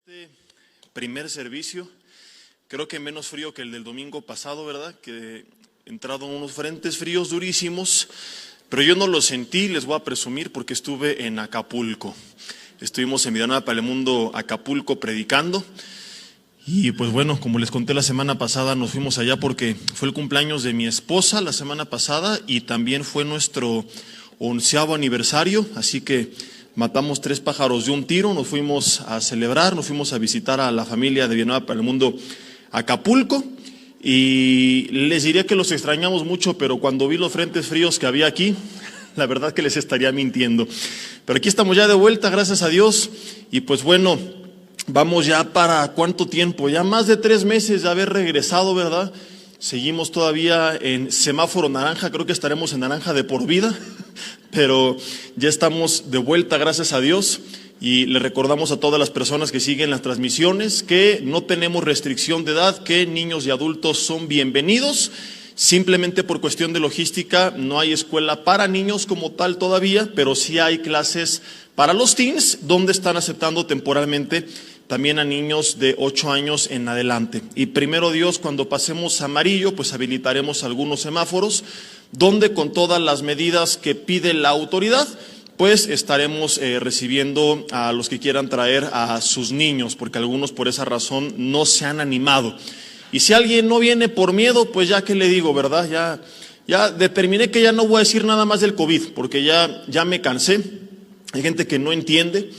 Este primer servicio, creo que menos frío que el del domingo pasado, ¿verdad? Que he entrado en unos frentes fríos durísimos, pero yo no lo sentí, les voy a presumir, porque estuve en Acapulco. Estuvimos en Villanueva para el Mundo, Acapulco, predicando. Y pues bueno, como les conté la semana pasada, nos fuimos allá porque fue el cumpleaños de mi esposa la semana pasada y también fue nuestro 11º aniversario, así que matamos 3 pájaros de un tiro, nos fuimos a celebrar, nos fuimos a visitar a la familia de Villanueva para el Mundo, Acapulco, y les diría que los extrañamos mucho, pero cuando vi los frentes fríos que había aquí, la verdad que les estaría mintiendo. Pero aquí estamos ya de vuelta, gracias a Dios, y pues bueno, vamos ya para ¿cuánto tiempo? Ya más de 3 meses de haber regresado, ¿verdad? Seguimos todavía en semáforo naranja, creo que estaremos en naranja de por vida, pero ya estamos de vuelta, gracias a Dios, y le recordamos a todas las personas que siguen las transmisiones que no tenemos restricción de edad, que niños y adultos son bienvenidos. Simplemente por cuestión de logística no hay escuela para niños como tal todavía, pero sí hay clases para los teens, donde están aceptando temporalmente también a niños de 8 años en adelante. Y primero Dios, cuando pasemos a amarillo, pues habilitaremos algunos semáforos, donde con todas las medidas que pide la autoridad, pues estaremos recibiendo a los que quieran traer a sus niños, porque algunos por esa razón no se han animado. Y si alguien no viene por miedo, pues ya que le digo, ¿verdad? Ya determiné que ya no voy a decir nada más del COVID, porque ya me cansé. Hay gente que no entiende.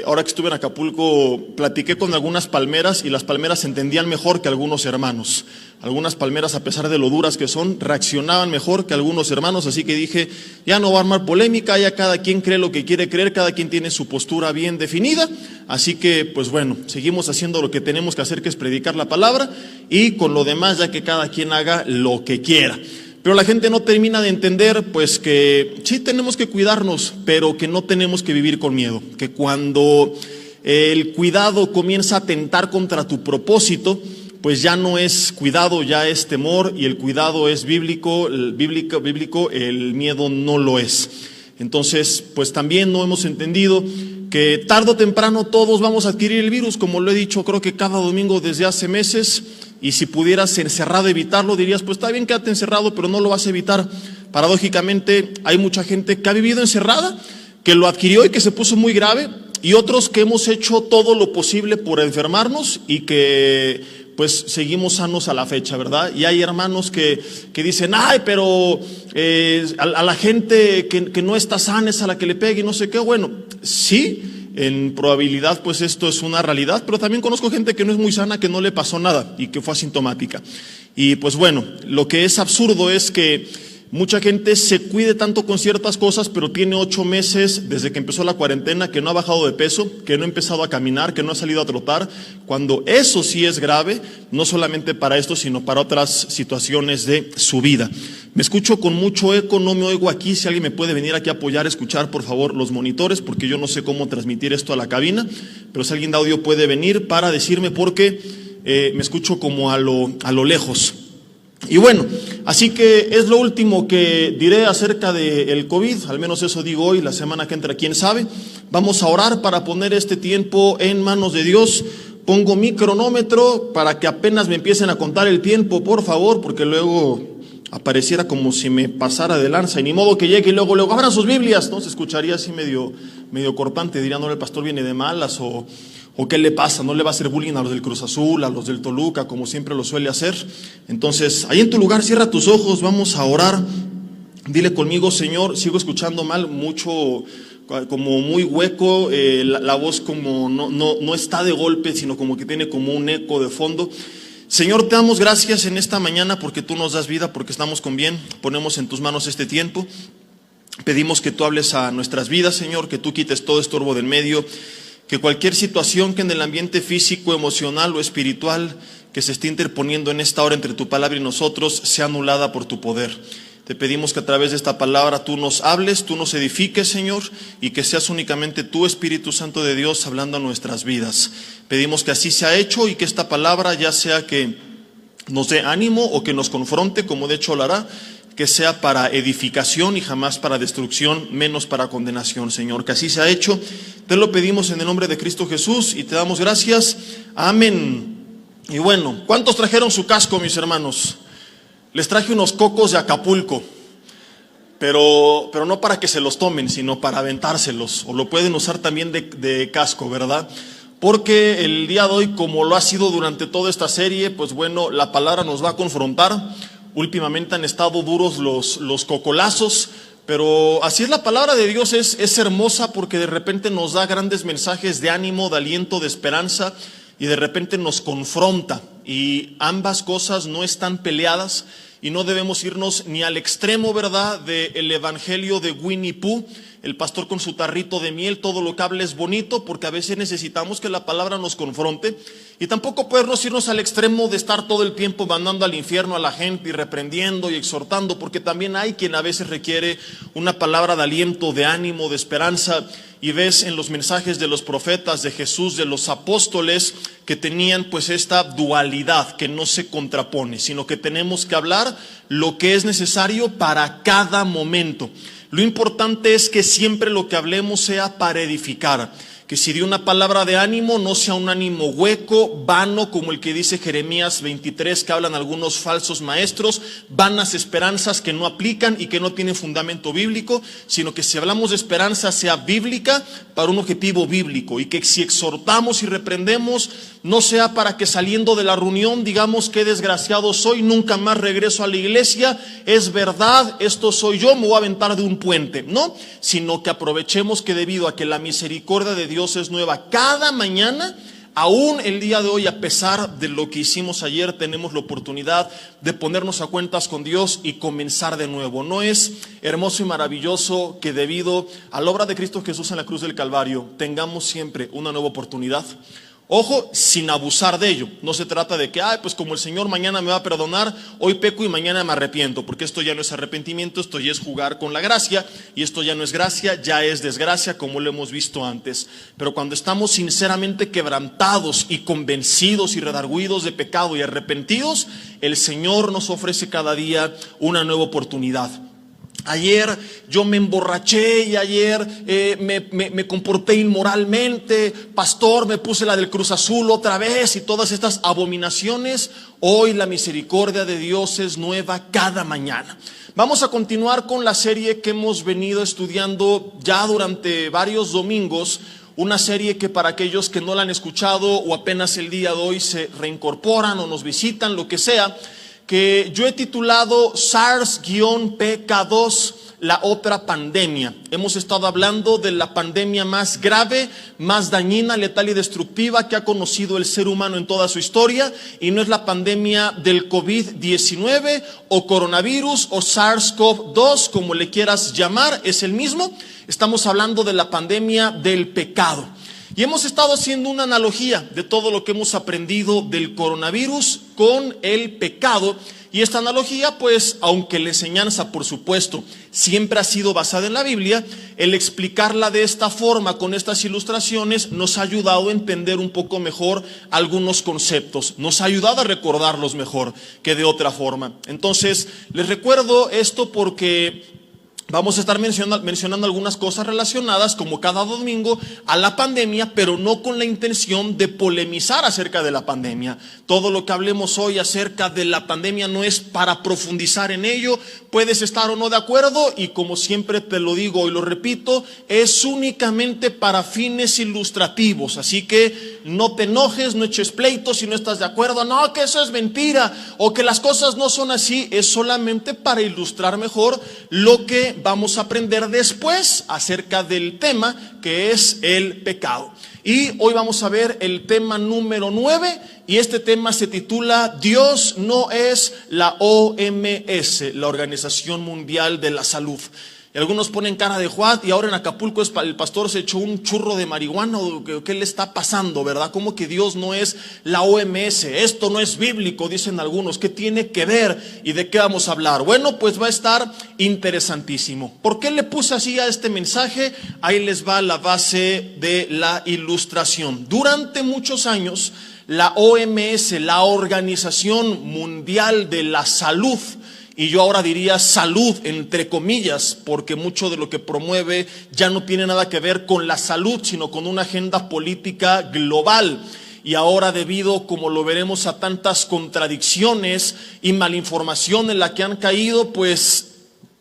Ahora que estuve en Acapulco, platiqué con algunas palmeras y las palmeras se entendían mejor que algunos hermanos. Algunas palmeras, a pesar de lo duras que son, reaccionaban mejor que algunos hermanos, así que dije, ya no va a armar polémica, ya cada quien cree lo que quiere creer, cada quien tiene su postura bien definida, así que pues bueno, seguimos haciendo lo que tenemos que hacer, que es predicar la palabra, y con lo demás ya que cada quien haga lo que quiera. Pero la gente no termina de entender pues que sí tenemos que cuidarnos, pero que no tenemos que vivir con miedo, que cuando el cuidado comienza a atentar contra tu propósito, pues ya no es cuidado, ya es temor, y el cuidado es bíblico, el miedo no lo es. Entonces, pues también no hemos entendido que tarde o temprano todos vamos a adquirir el virus, como lo he dicho creo que cada domingo desde hace meses, y si pudieras encerrado evitarlo, dirías, pues está bien, quédate encerrado, pero no lo vas a evitar. Paradójicamente, hay mucha gente que ha vivido encerrada, que lo adquirió y que se puso muy grave, y otros que hemos hecho todo lo posible por enfermarnos y que pues seguimos sanos a la fecha, ¿verdad? Y hay hermanos que dicen, ay, pero a la gente que no está sana es a la que le pegue y no sé qué. Bueno, sí, en probabilidad pues esto es una realidad, pero también conozco gente que no es muy sana, que no le pasó nada y que fue asintomática. Y pues bueno, lo que es absurdo es que mucha gente se cuide tanto con ciertas cosas, pero tiene 8 meses desde que empezó la cuarentena, que no ha bajado de peso, que no ha empezado a caminar, que no ha salido a trotar, cuando eso sí es grave, no solamente para esto, sino para otras situaciones de su vida. Me escucho con mucho eco, no me oigo aquí. Si alguien me puede venir aquí a apoyar, escuchar por favor los monitores, porque yo no sé cómo transmitir esto a la cabina, pero si alguien de audio puede venir para decirme, porque me escucho como a lo lejos. Y bueno, así que es lo último que diré acerca del COVID, al menos eso digo hoy, la semana que entra, quién sabe. Vamos a orar para poner este tiempo en manos de Dios. Pongo mi cronómetro para que apenas me empiecen a contar el tiempo, por favor, porque luego apareciera como si me pasara de lanza, y ni modo que llegue y luego abran sus Biblias, ¿no? Se escucharía así medio cortante, dirían, no, el pastor viene de malas, o qué le pasa, no le va a hacer bullying a los del Cruz Azul, a los del Toluca, como siempre lo suele hacer. Entonces, ahí en tu lugar, cierra tus ojos, vamos a orar. Dile conmigo, Señor, sigo escuchando mal, mucho, como muy hueco, la voz como no está de golpe, sino como que tiene como un eco de fondo. Señor, te damos gracias en esta mañana porque tú nos das vida, porque estamos con bien. Ponemos en tus manos este tiempo. Pedimos que tú hables a nuestras vidas, Señor, que tú quites todo estorbo del medio, que cualquier situación que en el ambiente físico, emocional o espiritual que se esté interponiendo en esta hora entre tu palabra y nosotros sea anulada por tu poder. Te pedimos que a través de esta palabra tú nos hables, tú nos edifiques, Señor, y que seas únicamente tú, Espíritu Santo de Dios, hablando a nuestras vidas. Pedimos que así sea hecho y que esta palabra, ya sea que nos dé ánimo o que nos confronte, como de hecho lo hará, que sea para edificación y jamás para destrucción, menos para condenación, Señor. Que así se ha hecho. Te lo pedimos en el nombre de Cristo Jesús y te damos gracias. Amén. Y bueno, ¿cuántos trajeron su casco, mis hermanos? Les traje unos cocos de Acapulco, pero no para que se los tomen, sino para aventárselos. O lo pueden usar también de casco, ¿verdad? Porque el día de hoy, como lo ha sido durante toda esta serie, pues bueno, la palabra nos va a confrontar. Últimamente han estado duros los cocolazos, pero así es la palabra de Dios, es hermosa porque de repente nos da grandes mensajes de ánimo, de aliento, de esperanza, y de repente nos confronta, y ambas cosas no están peleadas, y no debemos irnos ni al extremo, ¿verdad?, del evangelio de Winnie Pooh, el pastor con su tarrito de miel, todo lo que habla es bonito, porque a veces necesitamos que la palabra nos confronte, y tampoco podemos irnos al extremo de estar todo el tiempo mandando al infierno a la gente y reprendiendo y exhortando, porque también hay quien a veces requiere una palabra de aliento, de ánimo, de esperanza. Y ves en los mensajes de los profetas, de Jesús, de los apóstoles, que tenían pues esta dualidad que no se contrapone, sino que tenemos que hablar lo que es necesario para cada momento. Lo importante es que siempre lo que hablemos sea para edificar. Que si de una palabra de ánimo no sea un ánimo hueco, vano, como el que dice Jeremías 23, que hablan algunos falsos maestros, vanas esperanzas que no aplican y que no tienen fundamento bíblico, sino que si hablamos de esperanza sea bíblica para un objetivo bíblico, y que si exhortamos y reprendemos no sea para que saliendo de la reunión digamos qué desgraciado soy, nunca más regreso a la iglesia, es verdad, esto soy yo, me voy a aventar de un puente, no, sino que aprovechemos que debido a que la misericordia de Dios es nueva cada mañana, aún el día de hoy, a pesar de lo que hicimos ayer, tenemos la oportunidad de ponernos a cuentas con Dios y comenzar de nuevo. ¿No es hermoso y maravilloso que debido a la obra de Cristo Jesús en la cruz del Calvario tengamos siempre una nueva oportunidad? Ojo, sin abusar de ello. No se trata de que, pues como el Señor mañana me va a perdonar, hoy peco y mañana me arrepiento, porque esto ya no es arrepentimiento, esto ya es jugar con la gracia, y esto ya no es gracia, ya es desgracia, como lo hemos visto antes. Pero cuando estamos sinceramente quebrantados y convencidos y redarguidos de pecado y arrepentidos, el Señor nos ofrece cada día una nueva oportunidad. Ayer yo me emborraché y ayer me comporté inmoralmente, pastor, me puse la del Cruz Azul otra vez y todas estas abominaciones. Hoy la misericordia de Dios es nueva cada mañana. Vamos a continuar con la serie que hemos venido estudiando ya durante varios domingos, una serie que para aquellos que no la han escuchado o apenas el día de hoy se reincorporan o nos visitan, lo que sea, que yo he titulado SARS-PK2, la otra pandemia. Hemos estado hablando de la pandemia más grave, más dañina, letal y destructiva que ha conocido el ser humano en toda su historia, y no es la pandemia del COVID-19 o coronavirus o SARS-CoV-2, como le quieras llamar, es el mismo. Estamos hablando de la pandemia del pecado. Y hemos estado haciendo una analogía de todo lo que hemos aprendido del coronavirus con el pecado. Y esta analogía, pues, aunque la enseñanza, por supuesto, siempre ha sido basada en la Biblia, el explicarla de esta forma, con estas ilustraciones, nos ha ayudado a entender un poco mejor algunos conceptos. Nos ha ayudado a recordarlos mejor que de otra forma. Entonces, les recuerdo esto porque vamos a estar mencionando algunas cosas relacionadas, como cada domingo, a la pandemia, pero no con la intención de polemizar acerca de la pandemia. Todo lo que hablemos hoy acerca de la pandemia no es para profundizar en ello. Puedes estar o no de acuerdo, y como siempre te lo digo y lo repito, es únicamente para fines ilustrativos. Así que no te enojes, no eches pleitos si no estás de acuerdo. No, que eso es mentira, o que las cosas no son así. Es solamente para ilustrar mejor lo que vamos a aprender después acerca del tema que es el pecado. Y hoy vamos a ver el tema número 9, y este tema se titula Dios no es la OMS, la Organización Mundial de la Salud. Y algunos ponen cara de Juan, y ahora en Acapulco el pastor se echó un churro de marihuana, o ¿qué le está pasando, verdad? ¿Cómo que Dios no es la OMS? Esto no es bíblico, dicen algunos. ¿Qué tiene que ver y de qué vamos a hablar? Bueno, pues va a estar interesantísimo. ¿Por qué le puse así a este mensaje? Ahí les va la base de la ilustración. Durante muchos años, la OMS, la Organización Mundial de la Salud, y yo ahora diría salud, entre comillas, porque mucho de lo que promueve ya no tiene nada que ver con la salud, sino con una agenda política global. Y ahora, debido, como lo veremos, a tantas contradicciones y malinformación en la que han caído, pues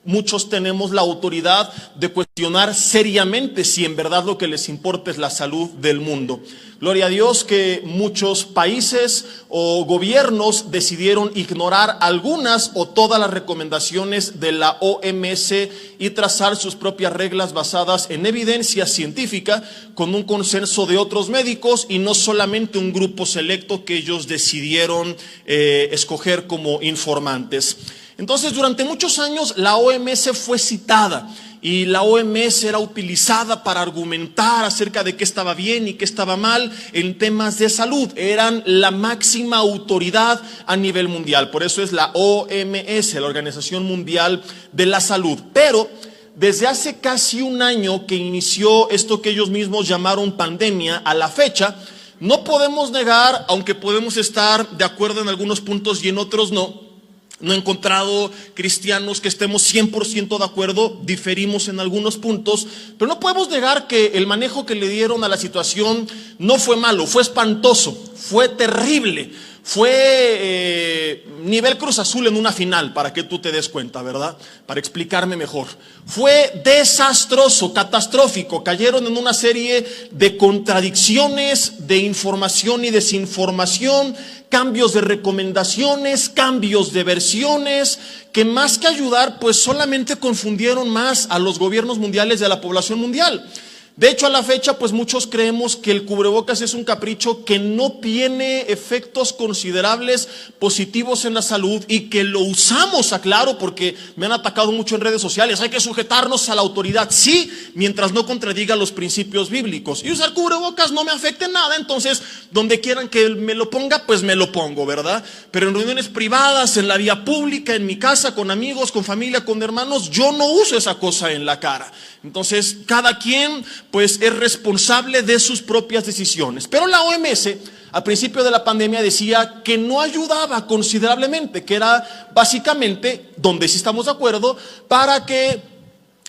muchos tenemos la autoridad de cuestionar seriamente si en verdad lo que les importa es la salud del mundo. Gloria a Dios que muchos países o gobiernos decidieron ignorar algunas o todas las recomendaciones de la OMS y trazar sus propias reglas basadas en evidencia científica con un consenso de otros médicos y no solamente un grupo selecto que ellos decidieron escoger como informantes. Entonces, durante muchos años la OMS fue citada y la OMS era utilizada para argumentar acerca de qué estaba bien y qué estaba mal en temas de salud. Eran la máxima autoridad a nivel mundial. Por eso es la OMS, la Organización Mundial de la Salud. Pero desde hace casi un año que inició esto que ellos mismos llamaron pandemia, a la fecha, no podemos negar, aunque podemos estar de acuerdo en algunos puntos y en otros no. No he encontrado cristianos que estemos 100% de acuerdo, diferimos en algunos puntos, pero no podemos negar que el manejo que le dieron a la situación no fue malo, fue espantoso, fue terrible, fue nivel Cruz Azul en una final, para que tú te des cuenta, ¿verdad? Para explicarme mejor. Fue desastroso, catastrófico, cayeron en una serie de contradicciones, de información y desinformación, cambios de recomendaciones, cambios de versiones, que más que ayudar, pues solamente confundieron más a los gobiernos mundiales y a la población mundial. De hecho, a la fecha, pues muchos creemos que el cubrebocas es un capricho que no tiene efectos considerables positivos en la salud y que lo usamos, aclaro, porque me han atacado mucho en redes sociales. Hay que sujetarnos a la autoridad, sí, mientras no contradiga los principios bíblicos. Y usar cubrebocas no me afecta en nada, entonces donde quieran que me lo ponga, pues me lo pongo, ¿verdad? Pero en reuniones privadas, en la vía pública, en mi casa, con amigos, con familia, con hermanos, yo no uso esa cosa en la cara. Entonces, cada quien pues es responsable de sus propias decisiones. Pero la OMS al principio de la pandemia decía que no ayudaba considerablemente, que era básicamente, donde sí estamos de acuerdo, para que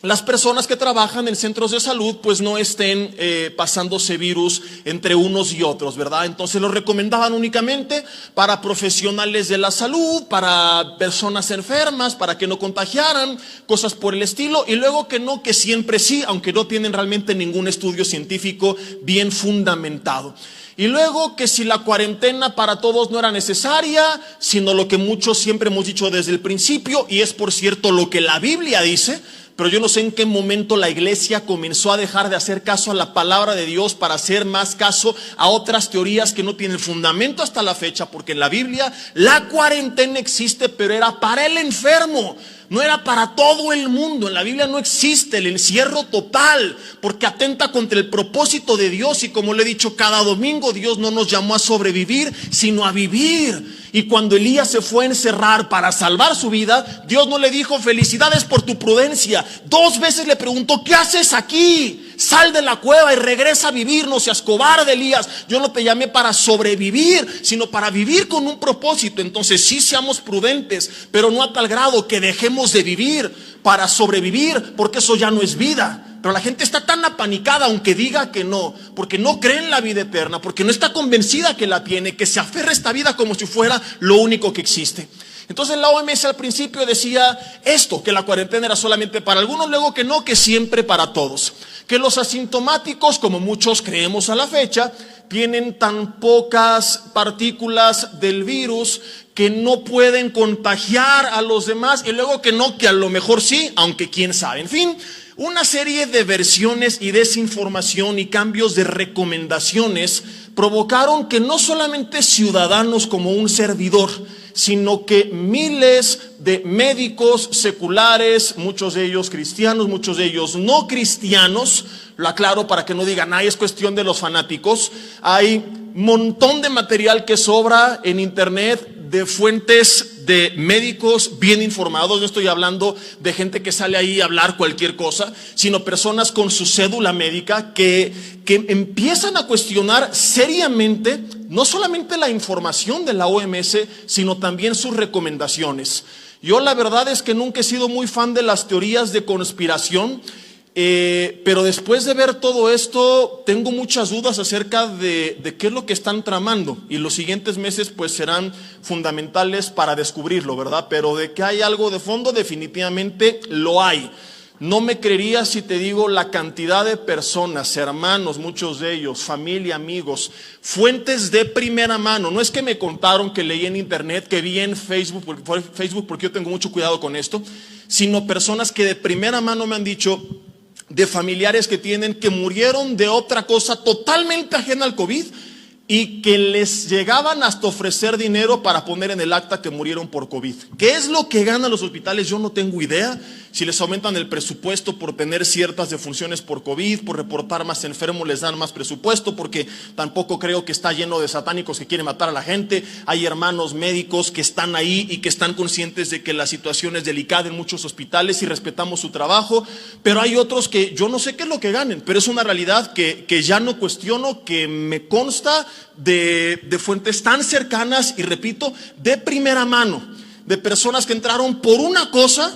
las personas que trabajan en centros de salud pues no estén pasándose virus entre unos y otros, ¿verdad? Entonces lo recomendaban únicamente para profesionales de la salud, para personas enfermas, para que no contagiaran, cosas por el estilo, y luego que no, que siempre sí, aunque no tienen realmente ningún estudio científico bien fundamentado. Y luego que si la cuarentena para todos no era necesaria, sino lo que muchos siempre hemos dicho desde el principio, y es por cierto lo que la Biblia dice. Pero yo no sé en qué momento la iglesia comenzó a dejar de hacer caso a la palabra de Dios para hacer más caso a otras teorías que no tienen fundamento hasta la fecha, porque en la Biblia la cuarentena existe, pero era para el enfermo, no era para todo el mundo. En la Biblia no existe el encierro total, porque atenta contra el propósito de Dios, y como le he dicho cada domingo, Dios no nos llamó a sobrevivir, sino a vivir. Y cuando Elías se fue a encerrar para salvar su vida, Dios no le dijo felicidades por tu prudencia. 2 veces le preguntó, ¿qué haces aquí? Sal de la cueva y regresa a vivir, no seas cobarde, Elías. Yo no te llamé para sobrevivir, sino para vivir con un propósito. Entonces sí, seamos prudentes, pero no a tal grado que dejemos de vivir para sobrevivir, porque eso ya no es vida. Pero la gente está tan apanicada, aunque diga que no, porque no cree en la vida eterna, porque no está convencida que la tiene, que se aferra a esta vida como si fuera lo único que existe. Entonces la OMS al principio decía esto, que la cuarentena era solamente para algunos, luego que no, que siempre para todos. Que los asintomáticos, como muchos creemos a la fecha, tienen tan pocas partículas del virus que no pueden contagiar a los demás, y luego que no, que a lo mejor sí, aunque quién sabe. En fin, una serie de versiones y desinformación y cambios de recomendaciones provocaron que no solamente ciudadanos como un servidor, sino que miles de médicos seculares, muchos de ellos cristianos, muchos de ellos no cristianos, lo aclaro para que no digan, es cuestión de los fanáticos, hay un montón de material que sobra en internet de fuentes de médicos bien informados. No estoy hablando de gente que sale ahí a hablar cualquier cosa, sino personas con su cédula médica que empiezan a cuestionar seriamente no solamente la información de la OMS, sino también sus recomendaciones. Yo la verdad es que nunca he sido muy fan de las teorías de conspiración, pero después de ver todo esto tengo muchas dudas acerca de qué es lo que están tramando, y los siguientes meses pues serán fundamentales para descubrirlo, ¿verdad? Pero de que hay algo de fondo, definitivamente lo hay. No me creerías si te digo la cantidad de personas, hermanos, muchos de ellos, familia, amigos, fuentes de primera mano. No es que me contaron, que leí en internet, que vi en Facebook, porque yo tengo mucho cuidado con esto, sino personas que de primera mano me han dicho, de familiares que tienen, que murieron de otra cosa totalmente ajena al COVID, y que les llegaban hasta ofrecer dinero para poner en el acta que murieron por COVID. ¿Qué es lo que ganan los hospitales? Yo no tengo idea. Si les aumentan el presupuesto por tener ciertas defunciones por COVID, por reportar más enfermos, les dan más presupuesto, porque tampoco creo que está lleno de satánicos que quieren matar a la gente. Hay hermanos médicos que están ahí y que están conscientes de que la situación es delicada en muchos hospitales y respetamos su trabajo, pero hay otros que yo no sé qué es lo que ganen, pero es una realidad que ya no cuestiono, que me consta de fuentes tan cercanas y, repito, de primera mano, de personas que entraron por una cosa,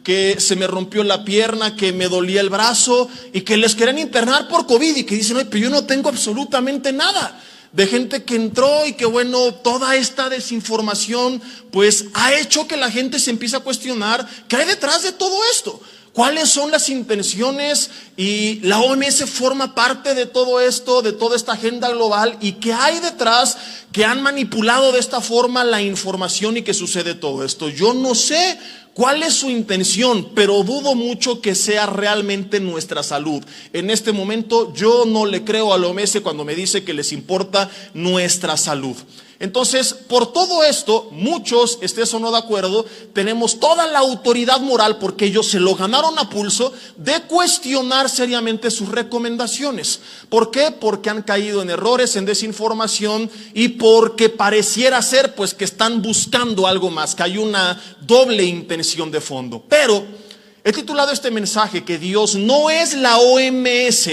que se me rompió la pierna, que me dolía el brazo y que les querían internar por COVID y que dicen, oye, pero yo no tengo absolutamente nada. De gente que entró y que bueno, toda esta desinformación pues ha hecho que la gente se empiece a cuestionar qué hay detrás de todo esto. ¿Cuáles son las intenciones? Y la OMS forma parte de todo esto, de toda esta agenda global, y qué hay detrás que han manipulado de esta forma la información y que sucede todo esto. Yo no sé cuál es su intención, pero dudo mucho que sea realmente nuestra salud. En este momento yo no le creo a la OMS cuando me dice que les importa nuestra salud. Entonces, por todo esto, muchos, estés o no de acuerdo, tenemos toda la autoridad moral, porque ellos se lo ganaron a pulso, de cuestionar seriamente sus recomendaciones. ¿Por qué? Porque han caído en errores, en desinformación, y porque pareciera ser pues que están buscando algo más, que hay una doble intención de fondo. Pero he titulado este mensaje que Dios no es la OMS,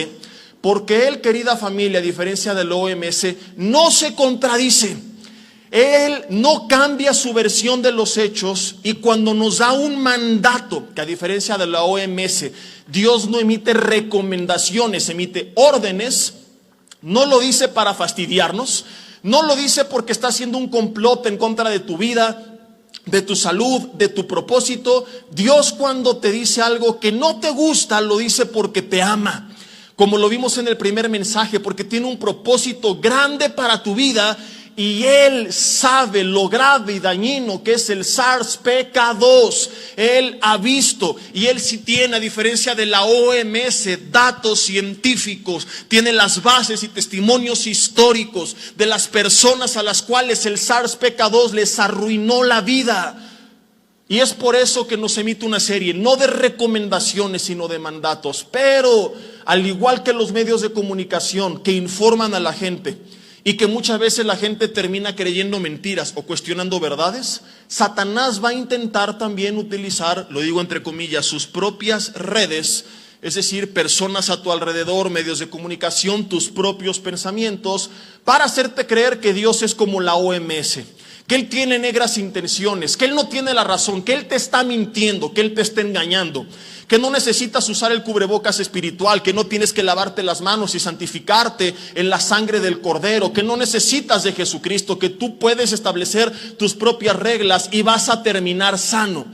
porque Él, querida familia, a diferencia de la OMS, no se contradice. Él no cambia su versión de los hechos, y cuando nos da un mandato, que a diferencia de la OMS, Dios no emite recomendaciones, emite órdenes, no lo dice para fastidiarnos, no lo dice porque está haciendo un complot en contra de tu vida, de tu salud, de tu propósito. Dios, cuando te dice algo que no te gusta, lo dice porque te ama, como lo vimos en el primer mensaje, porque tiene un propósito grande para tu vida. Y Él sabe lo grave y dañino que es el SARS-CoV-2. Él ha visto, y Él sí tiene, a diferencia de la OMS, datos científicos. Tiene las bases y testimonios históricos de las personas a las cuales el SARS-CoV-2 les arruinó la vida. Y es por eso que nos emite una serie, no de recomendaciones, sino de mandatos. Pero al igual que los medios de comunicación que informan a la gente, y que muchas veces la gente termina creyendo mentiras o cuestionando verdades, Satanás va a intentar también utilizar, lo digo entre comillas, sus propias redes, es decir, personas a tu alrededor, medios de comunicación, tus propios pensamientos, para hacerte creer que Dios es como la OMS, que Él tiene negras intenciones, que Él no tiene la razón, que Él te está mintiendo, que Él te está engañando, que no necesitas usar el cubrebocas espiritual, que no tienes que lavarte las manos y santificarte en la sangre del Cordero, que no necesitas de Jesucristo, que tú puedes establecer tus propias reglas y vas a terminar sano.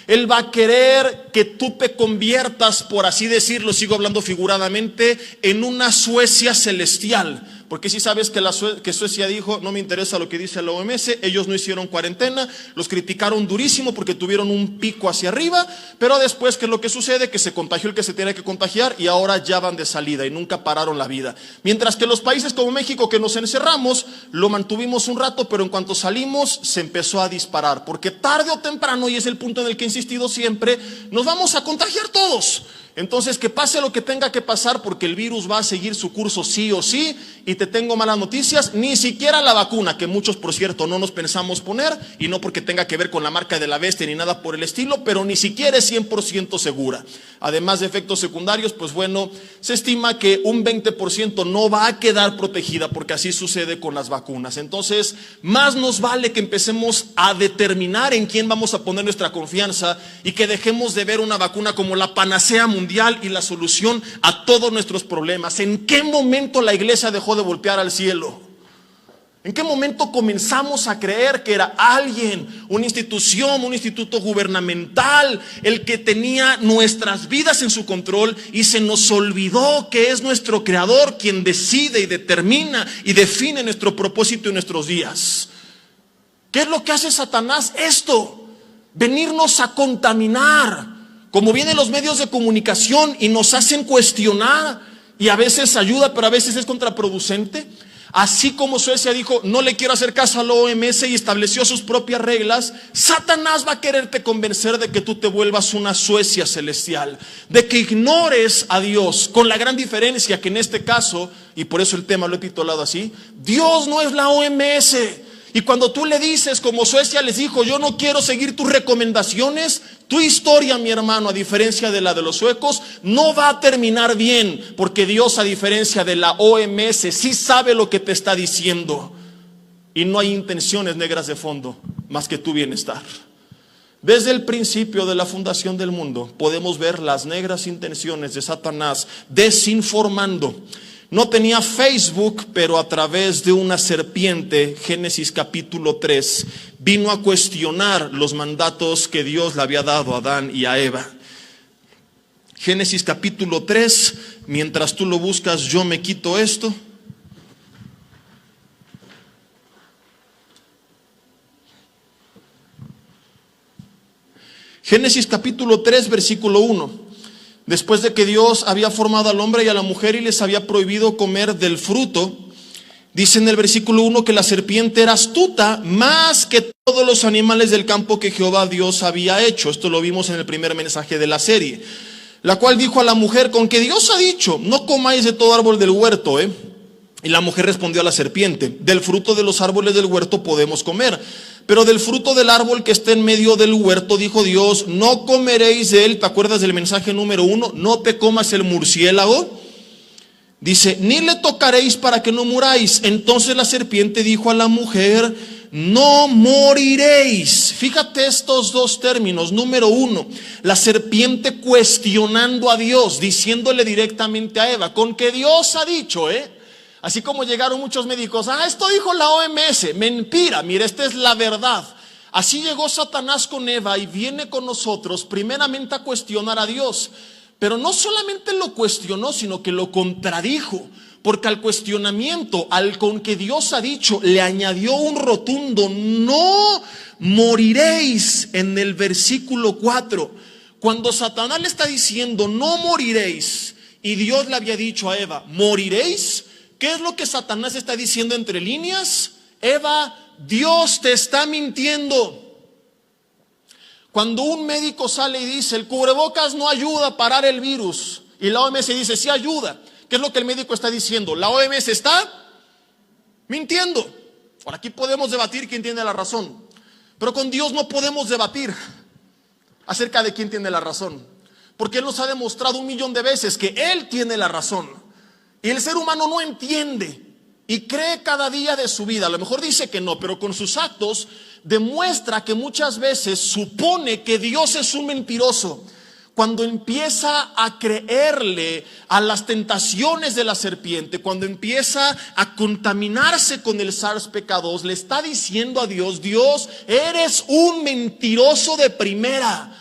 Él va a querer que tú te conviertas, por así decirlo, sigo hablando figuradamente, en una Suecia celestial. Porque si sabes que Suecia dijo, no me interesa lo que dice la OMS, ellos no hicieron cuarentena, los criticaron durísimo porque tuvieron un pico hacia arriba, pero después, ¿qué es lo que sucede? Que se contagió el que se tiene que contagiar y ahora ya van de salida y nunca pararon la vida. Mientras que los países como México, que nos encerramos, lo mantuvimos un rato, pero en cuanto salimos se empezó a disparar, porque tarde o temprano, y es el punto en el que he insistido siempre, nos vamos a contagiar todos. Entonces, que pase lo que tenga que pasar, porque el virus va a seguir su curso sí o sí. Y te tengo malas noticias, ni siquiera la vacuna, que muchos por cierto no nos pensamos poner, y no porque tenga que ver con la marca de la bestia ni nada por el estilo, pero ni siquiera es 100% segura. Además de efectos secundarios, pues bueno, se estima que un 20% no va a quedar protegida, porque así sucede con las vacunas. Entonces, más nos vale que empecemos a determinar en quién vamos a poner nuestra confianza, y que dejemos de ver una vacuna como la panacea mundial y la solución a todos nuestros problemas. ¿En qué momento la iglesia dejó de voltear al cielo? ¿En qué momento comenzamos a creer que era alguien, una institución, un instituto gubernamental, el que tenía nuestras vidas en su control, y se nos olvidó que es nuestro creador quien decide y determina y define nuestro propósito y nuestros días? ¿Qué es lo que hace Satanás? Esto, venirnos a contaminar. Como vienen los medios de comunicación y nos hacen cuestionar, y a veces ayuda, pero a veces es contraproducente. Así como Suecia dijo, no le quiero hacer caso a la OMS, y estableció sus propias reglas, Satanás va a quererte convencer de que tú te vuelvas una Suecia celestial, de que ignores a Dios, con la gran diferencia que en este caso, y por eso el tema lo he titulado así, Dios no es la OMS. Y cuando tú le dices, como Suecia les dijo, yo no quiero seguir tus recomendaciones, tu historia, mi hermano, a diferencia de la de los suecos, no va a terminar bien, porque Dios, a diferencia de la OMS, sí sabe lo que te está diciendo, y no hay intenciones negras de fondo más que tu bienestar. Desde el principio de la fundación del mundo podemos ver las negras intenciones de Satanás desinformando. No tenía Facebook, pero a través de una serpiente, Génesis capítulo 3, vino a cuestionar los mandatos que Dios le había dado a Adán y a Eva. Génesis capítulo 3, mientras tú lo buscas, yo me quito esto. Génesis capítulo 3, versículo 1. Después de que Dios había formado al hombre y a la mujer y les había prohibido comer del fruto, dice en el versículo 1 que la serpiente era astuta más que todos los animales del campo que Jehová Dios había hecho. Esto lo vimos en el primer mensaje de la serie. La cual dijo a la mujer, con que Dios ha dicho, no comáis de todo árbol del huerto, Y la mujer respondió a la serpiente, del fruto de los árboles del huerto podemos comer, pero del fruto del árbol que está en medio del huerto, dijo Dios, no comeréis de él. ¿Te acuerdas del mensaje número 1? No te comas el murciélago. Dice, ni le tocaréis para que no muráis. Entonces la serpiente dijo a la mujer, no moriréis. Fíjate estos dos términos. Número 1, la serpiente cuestionando a Dios, diciéndole directamente a Eva, con que Dios ha dicho, Así como llegaron muchos médicos, esto dijo la OMS, mentira, mira, esta es la verdad. Así llegó Satanás con Eva y viene con nosotros primeramente a cuestionar a Dios. Pero no solamente lo cuestionó, sino que lo contradijo. Porque al cuestionamiento, al con que Dios ha dicho, le añadió un rotundo, no moriréis en el versículo 4. Cuando Satanás le está diciendo, no moriréis, y Dios le había dicho a Eva, moriréis, ¿qué es lo que Satanás está diciendo entre líneas? Eva, Dios te está mintiendo. Cuando un médico sale y dice, el cubrebocas no ayuda a parar el virus, y la OMS dice, sí ayuda, ¿qué es lo que el médico está diciendo? La OMS está mintiendo. Por aquí podemos debatir quién tiene la razón, pero con Dios no podemos debatir acerca de quién tiene la razón, porque Él nos ha demostrado 1,000,000 de veces que Él tiene la razón. Y el ser humano no entiende y cree cada día de su vida. A lo mejor dice que no, pero con sus actos demuestra que muchas veces supone que Dios es un mentiroso. Cuando empieza a creerle a las tentaciones de la serpiente, cuando empieza a contaminarse con el SARS-CoV-2, le está diciendo a Dios, Dios, eres un mentiroso de primera.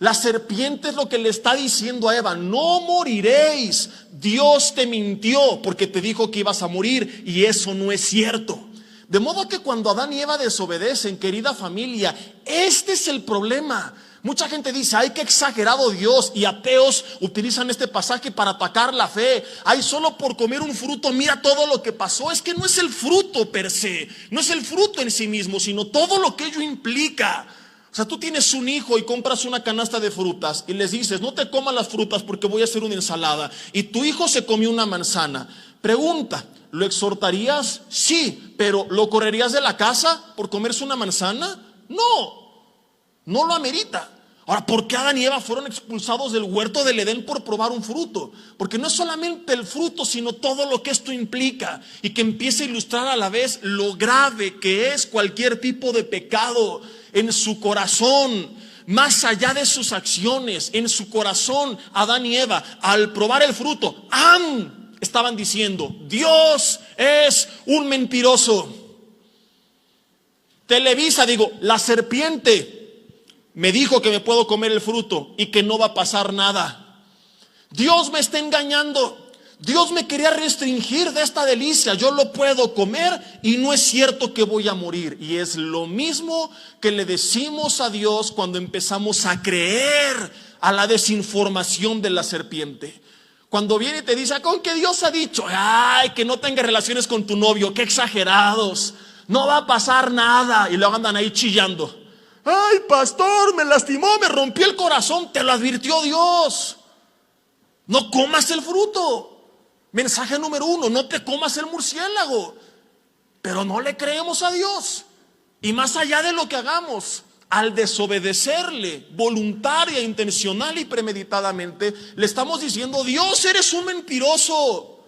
La serpiente es lo que le está diciendo a Eva, no moriréis. Dios te mintió porque te dijo que ibas a morir y eso no es cierto. De modo que cuando Adán y Eva desobedecen, querida familia, este es el problema. Mucha gente dice, ay, qué exagerado Dios, y ateos utilizan este pasaje para atacar la fe. Ay, solo por comer un fruto, mira todo lo que pasó. Es que no es el fruto per se, no es el fruto en sí mismo, sino todo lo que ello implica. O sea, tú tienes un hijo y compras una canasta de frutas y les dices, no te comas las frutas porque voy a hacer una ensalada. Y tu hijo se comió una manzana. Pregunta, ¿lo exhortarías? Sí, pero ¿lo correrías de la casa por comerse una manzana? No lo amerita. Ahora, ¿por qué Adán y Eva fueron expulsados del huerto del Edén por probar un fruto? Porque no es solamente el fruto, sino todo lo que esto implica, y que empieza a ilustrar a la vez lo grave que es cualquier tipo de pecado en su corazón, más allá de sus acciones. En su corazón, Adán y Eva, al probar el fruto, estaban diciendo, Dios es un mentiroso. Televisa, la serpiente me dijo que me puedo comer el fruto y que no va a pasar nada. Dios me está engañando. Dios me quería restringir de esta delicia. Yo lo puedo comer y no es cierto que voy a morir. Y es lo mismo que le decimos a Dios cuando empezamos a creer a la desinformación de la serpiente. Cuando viene y te dice, ¿con qué Dios ha dicho? Ay, que no tengas relaciones con tu novio, qué exagerados. No va a pasar nada. Y luego andan ahí chillando. Ay, pastor, me lastimó, me rompió el corazón. Te lo advirtió Dios. No comas el fruto. Mensaje número 1, no te comas el murciélago. Pero no le creemos a Dios. Y más allá de lo que hagamos, al desobedecerle voluntaria, intencional y premeditadamente, le estamos diciendo, Dios, eres un mentiroso.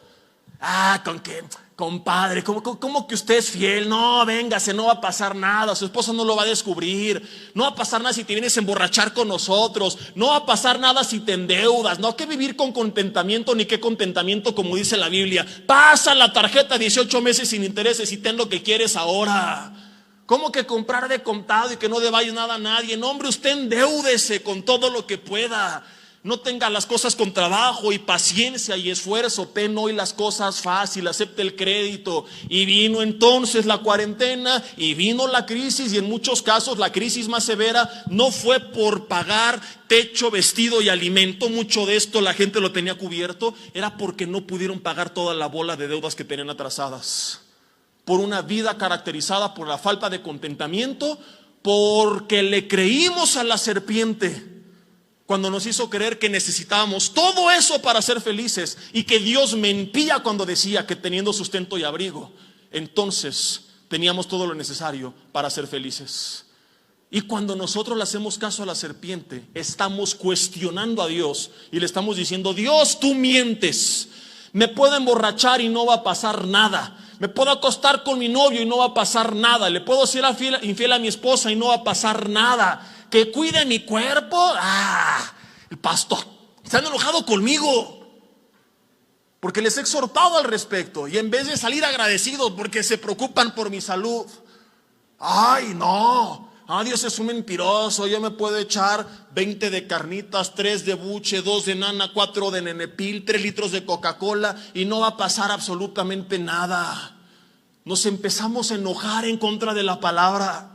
¿Con qué? Compadre, ¿cómo que usted es fiel? No, véngase, no va a pasar nada. Su esposa no lo va a descubrir. No va a pasar nada si te vienes a emborrachar con nosotros. No va a pasar nada si te endeudas. No hay que vivir con contentamiento, ni qué contentamiento, como dice la Biblia. Pasa la tarjeta 18 meses sin intereses y ten lo que quieres ahora. ¿Cómo que comprar de contado y que no debáis nada a nadie? No, hombre, usted endeúdese con todo lo que pueda. No tenga las cosas con trabajo y paciencia y esfuerzo. Ten hoy las cosas fácil, acepte el crédito. Y vino entonces la cuarentena y vino la crisis, y en muchos casos la crisis más severa no fue por pagar techo, vestido y alimento. Mucho de esto la gente lo tenía cubierto. Era porque no pudieron pagar toda la bola de deudas que tenían atrasadas. Por una vida caracterizada por la falta de contentamiento, porque le creímos a la serpiente cuando nos hizo creer que necesitábamos todo eso para ser felices, y que Dios mentía cuando decía que teniendo sustento y abrigo, entonces teníamos todo lo necesario para ser felices. Y cuando nosotros le hacemos caso a la serpiente, estamos cuestionando a Dios y le estamos diciendo, Dios, tú mientes. Me puedo emborrachar y no va a pasar nada. Me puedo acostar con mi novio y no va a pasar nada. Le puedo ser infiel a mi esposa y no va a pasar nada. Que cuide mi cuerpo. El pastor se han enojado conmigo porque les he exhortado al respecto, y en vez de salir agradecidos porque se preocupan por mi salud. Ay, no. Dios es un mentiroso. Yo me puedo echar 20 de carnitas, 3 de buche, 2 de nana, 4 de nenepil, 3 litros de Coca-Cola y no va a pasar absolutamente nada. Nos empezamos a enojar en contra de la palabra.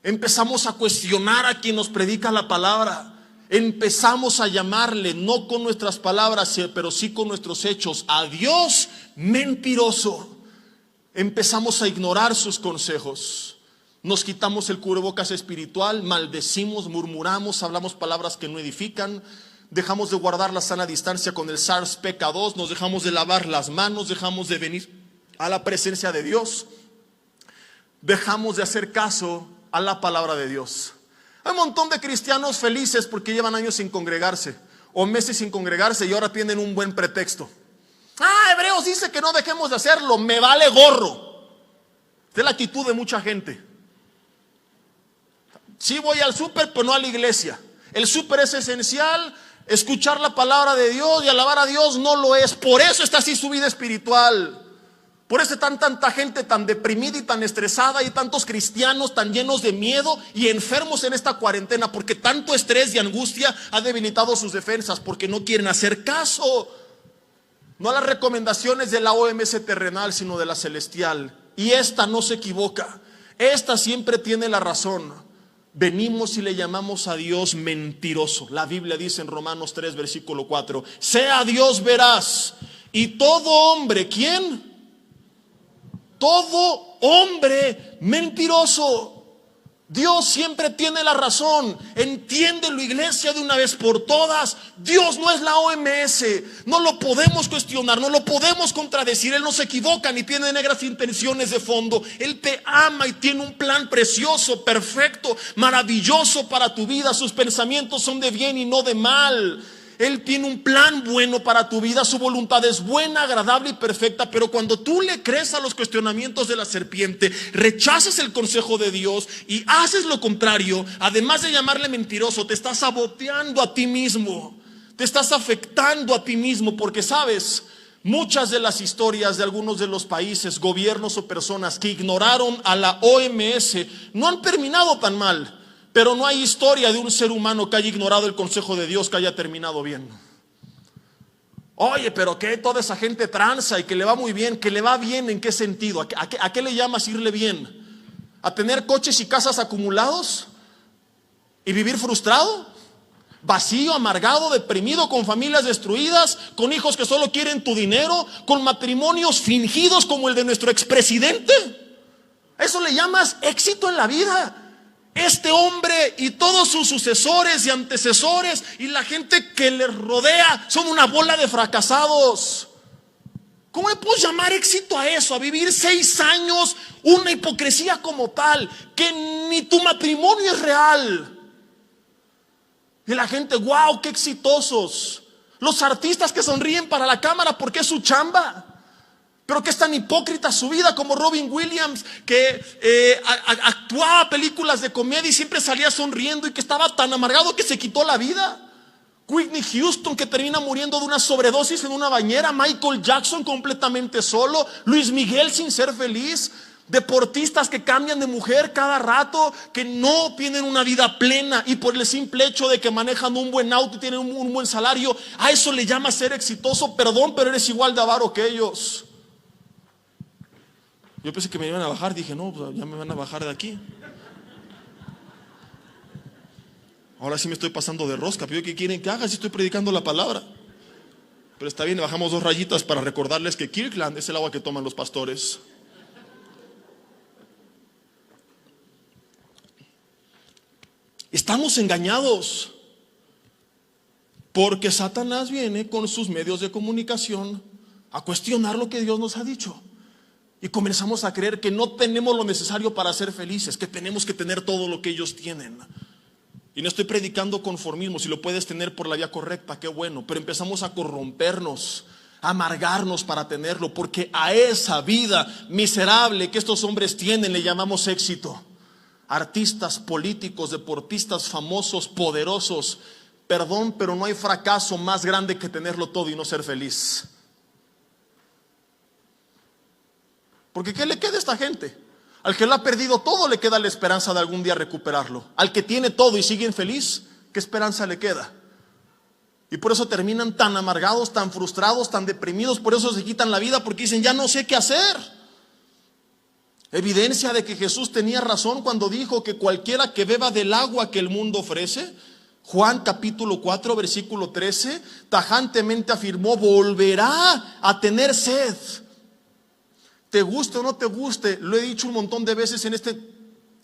Empezamos a cuestionar a quien nos predica la palabra. Empezamos a llamarle, no con nuestras palabras, pero sí con nuestros hechos, a Dios mentiroso. Empezamos a ignorar sus consejos. Nos quitamos el cubrebocas espiritual, maldecimos, murmuramos, hablamos palabras que no edifican. Dejamos de guardar la sana distancia con el SARS-CoV-2, nos dejamos de lavar las manos, dejamos de venir a la presencia de Dios. Dejamos de hacer caso a la palabra de Dios. Hay un montón de cristianos felices porque llevan años sin congregarse o meses sin congregarse y ahora tienen un buen pretexto. Hebreos dice que no dejemos de hacerlo, me vale gorro. Esta es la actitud de mucha gente. Sí voy al súper, pero no a la iglesia. El súper es esencial, escuchar la palabra de Dios y alabar a Dios no lo es. Por eso está así su vida espiritual. Por eso está tanta gente tan deprimida y tan estresada, y tantos cristianos tan llenos de miedo y enfermos en esta cuarentena, porque tanto estrés y angustia ha debilitado sus defensas, porque no quieren hacer caso, no a las recomendaciones de la OMS terrenal, sino de la celestial. Y esta no se equivoca, esta siempre tiene la razón. Venimos y le llamamos a Dios mentiroso. La Biblia dice en Romanos 3, versículo 4, sea Dios veraz y todo hombre, ¿quién? Todo hombre mentiroso. Dios siempre tiene la razón. Entiéndelo, iglesia, de una vez por todas. Dios no es la OMS. No lo podemos cuestionar, no lo podemos contradecir. Él no se equivoca ni tiene negras intenciones de fondo. Él te ama y tiene un plan precioso, perfecto, maravilloso para tu vida. Sus pensamientos son de bien y no de mal. Él tiene un plan bueno para tu vida. Su voluntad es buena, agradable y perfecta. Pero cuando tú le crees a los cuestionamientos de la serpiente, rechazas el consejo de Dios y haces lo contrario, además de llamarle mentiroso, te estás saboteando a ti mismo. Te estás afectando a ti mismo, porque sabes, muchas de las historias de algunos de los países, gobiernos o personas que ignoraron a la OMS no han terminado tan mal. Pero no hay historia de un ser humano que haya ignorado el consejo de Dios que haya terminado bien. Oye, pero que toda esa gente tranza y que le va muy bien. ¿Que le va bien en qué sentido? ¿A qué le llamas irle bien? ¿A tener coches y casas acumulados? ¿Y vivir frustrado? Vacío, amargado, deprimido, con familias destruidas, con hijos que solo quieren tu dinero, con matrimonios fingidos como el de nuestro expresidente. ¿Eso le llamas éxito en la vida? Este hombre y todos sus sucesores y antecesores y la gente que le rodea son una bola de fracasados. ¿Cómo le puedes llamar éxito a eso? A vivir 6 años, una hipocresía como tal, que ni tu matrimonio es real. Y la gente, wow, qué exitosos. Los artistas que sonríen para la cámara porque es su chamba. Pero que es tan hipócrita su vida, como Robin Williams, que actuaba películas de comedia y siempre salía sonriendo y que estaba tan amargado que se quitó la vida. Whitney Houston, que termina muriendo de una sobredosis en una bañera. Michael Jackson completamente solo. Luis Miguel sin ser feliz. Deportistas que cambian de mujer cada rato, que no tienen una vida plena y por el simple hecho de que manejan un buen auto y tienen un buen salario, a eso le llama ser exitoso. Perdón, pero eres igual de avaro que ellos. Yo pensé que me iban a bajar, dije, no, pues ya me van a bajar de aquí. Ahora sí me estoy pasando de rosca, pero ¿qué quieren que haga si estoy predicando la palabra? Pero está bien, bajamos 2 rayitas para recordarles que Kirkland es el agua que toman los pastores. Estamos engañados porque Satanás viene con sus medios de comunicación a cuestionar lo que Dios nos ha dicho. Y comenzamos a creer que no tenemos lo necesario para ser felices, que tenemos que tener todo lo que ellos tienen. Y no estoy predicando conformismo. Si lo puedes tener por la vía correcta, qué bueno. Pero empezamos a corrompernos, a amargarnos para tenerlo, porque a esa vida miserable que estos hombres tienen le llamamos éxito. Artistas, políticos, deportistas famosos, poderosos. Perdón, pero no hay fracaso más grande que tenerlo todo y no ser feliz. Porque ¿qué le queda a esta gente? Al que lo ha perdido todo le queda la esperanza de algún día recuperarlo. Al que tiene todo y sigue infeliz, ¿qué esperanza le queda? Y por eso terminan tan amargados, tan frustrados, tan deprimidos. Por eso se quitan la vida, porque dicen, ya no sé qué hacer. Evidencia de que Jesús tenía razón cuando dijo que cualquiera que beba del agua que el mundo ofrece, Juan capítulo 4 versículo 13, tajantemente afirmó, volverá a tener sed. Te guste o no te guste, lo he dicho un montón de veces en este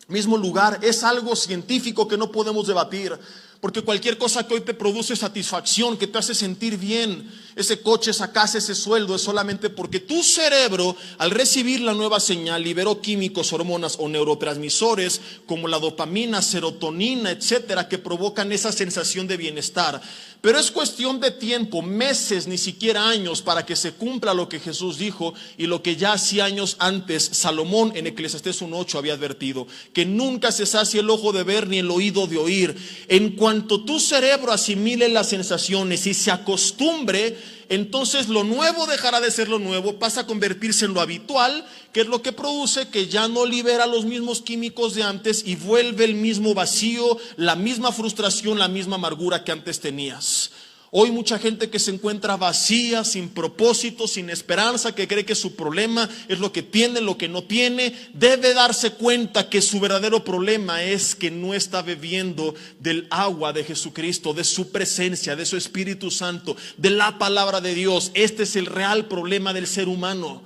mismo lugar, es algo científico que no podemos debatir. Porque cualquier cosa que hoy te produce satisfacción, que te hace sentir bien, ese coche, esa casa, ese sueldo, es solamente porque tu cerebro, al recibir la nueva señal, liberó químicos, hormonas o neurotransmisores como la dopamina, serotonina, etcétera, que provocan esa sensación de bienestar. Pero es cuestión de tiempo, meses, ni siquiera años, para que se cumpla lo que Jesús dijo y lo que ya hacía años antes Salomón en Eclesiastés 1:8 había advertido, que nunca se sacie el ojo de ver ni el oído de oír. En cuanto tu cerebro asimile las sensaciones y se acostumbre, entonces lo nuevo dejará de ser lo nuevo, pasa a convertirse en lo habitual, que es lo que produce que ya no libera los mismos químicos de antes y vuelve el mismo vacío, la misma frustración, la misma amargura que antes tenías. Hoy mucha gente que se encuentra vacía, sin propósito, sin esperanza, que cree que su problema es lo que tiene, lo que no tiene, debe darse cuenta que su verdadero problema es que no está bebiendo del agua de Jesucristo, de su presencia, de su Espíritu Santo, de la palabra de Dios. Este es el real problema del ser humano.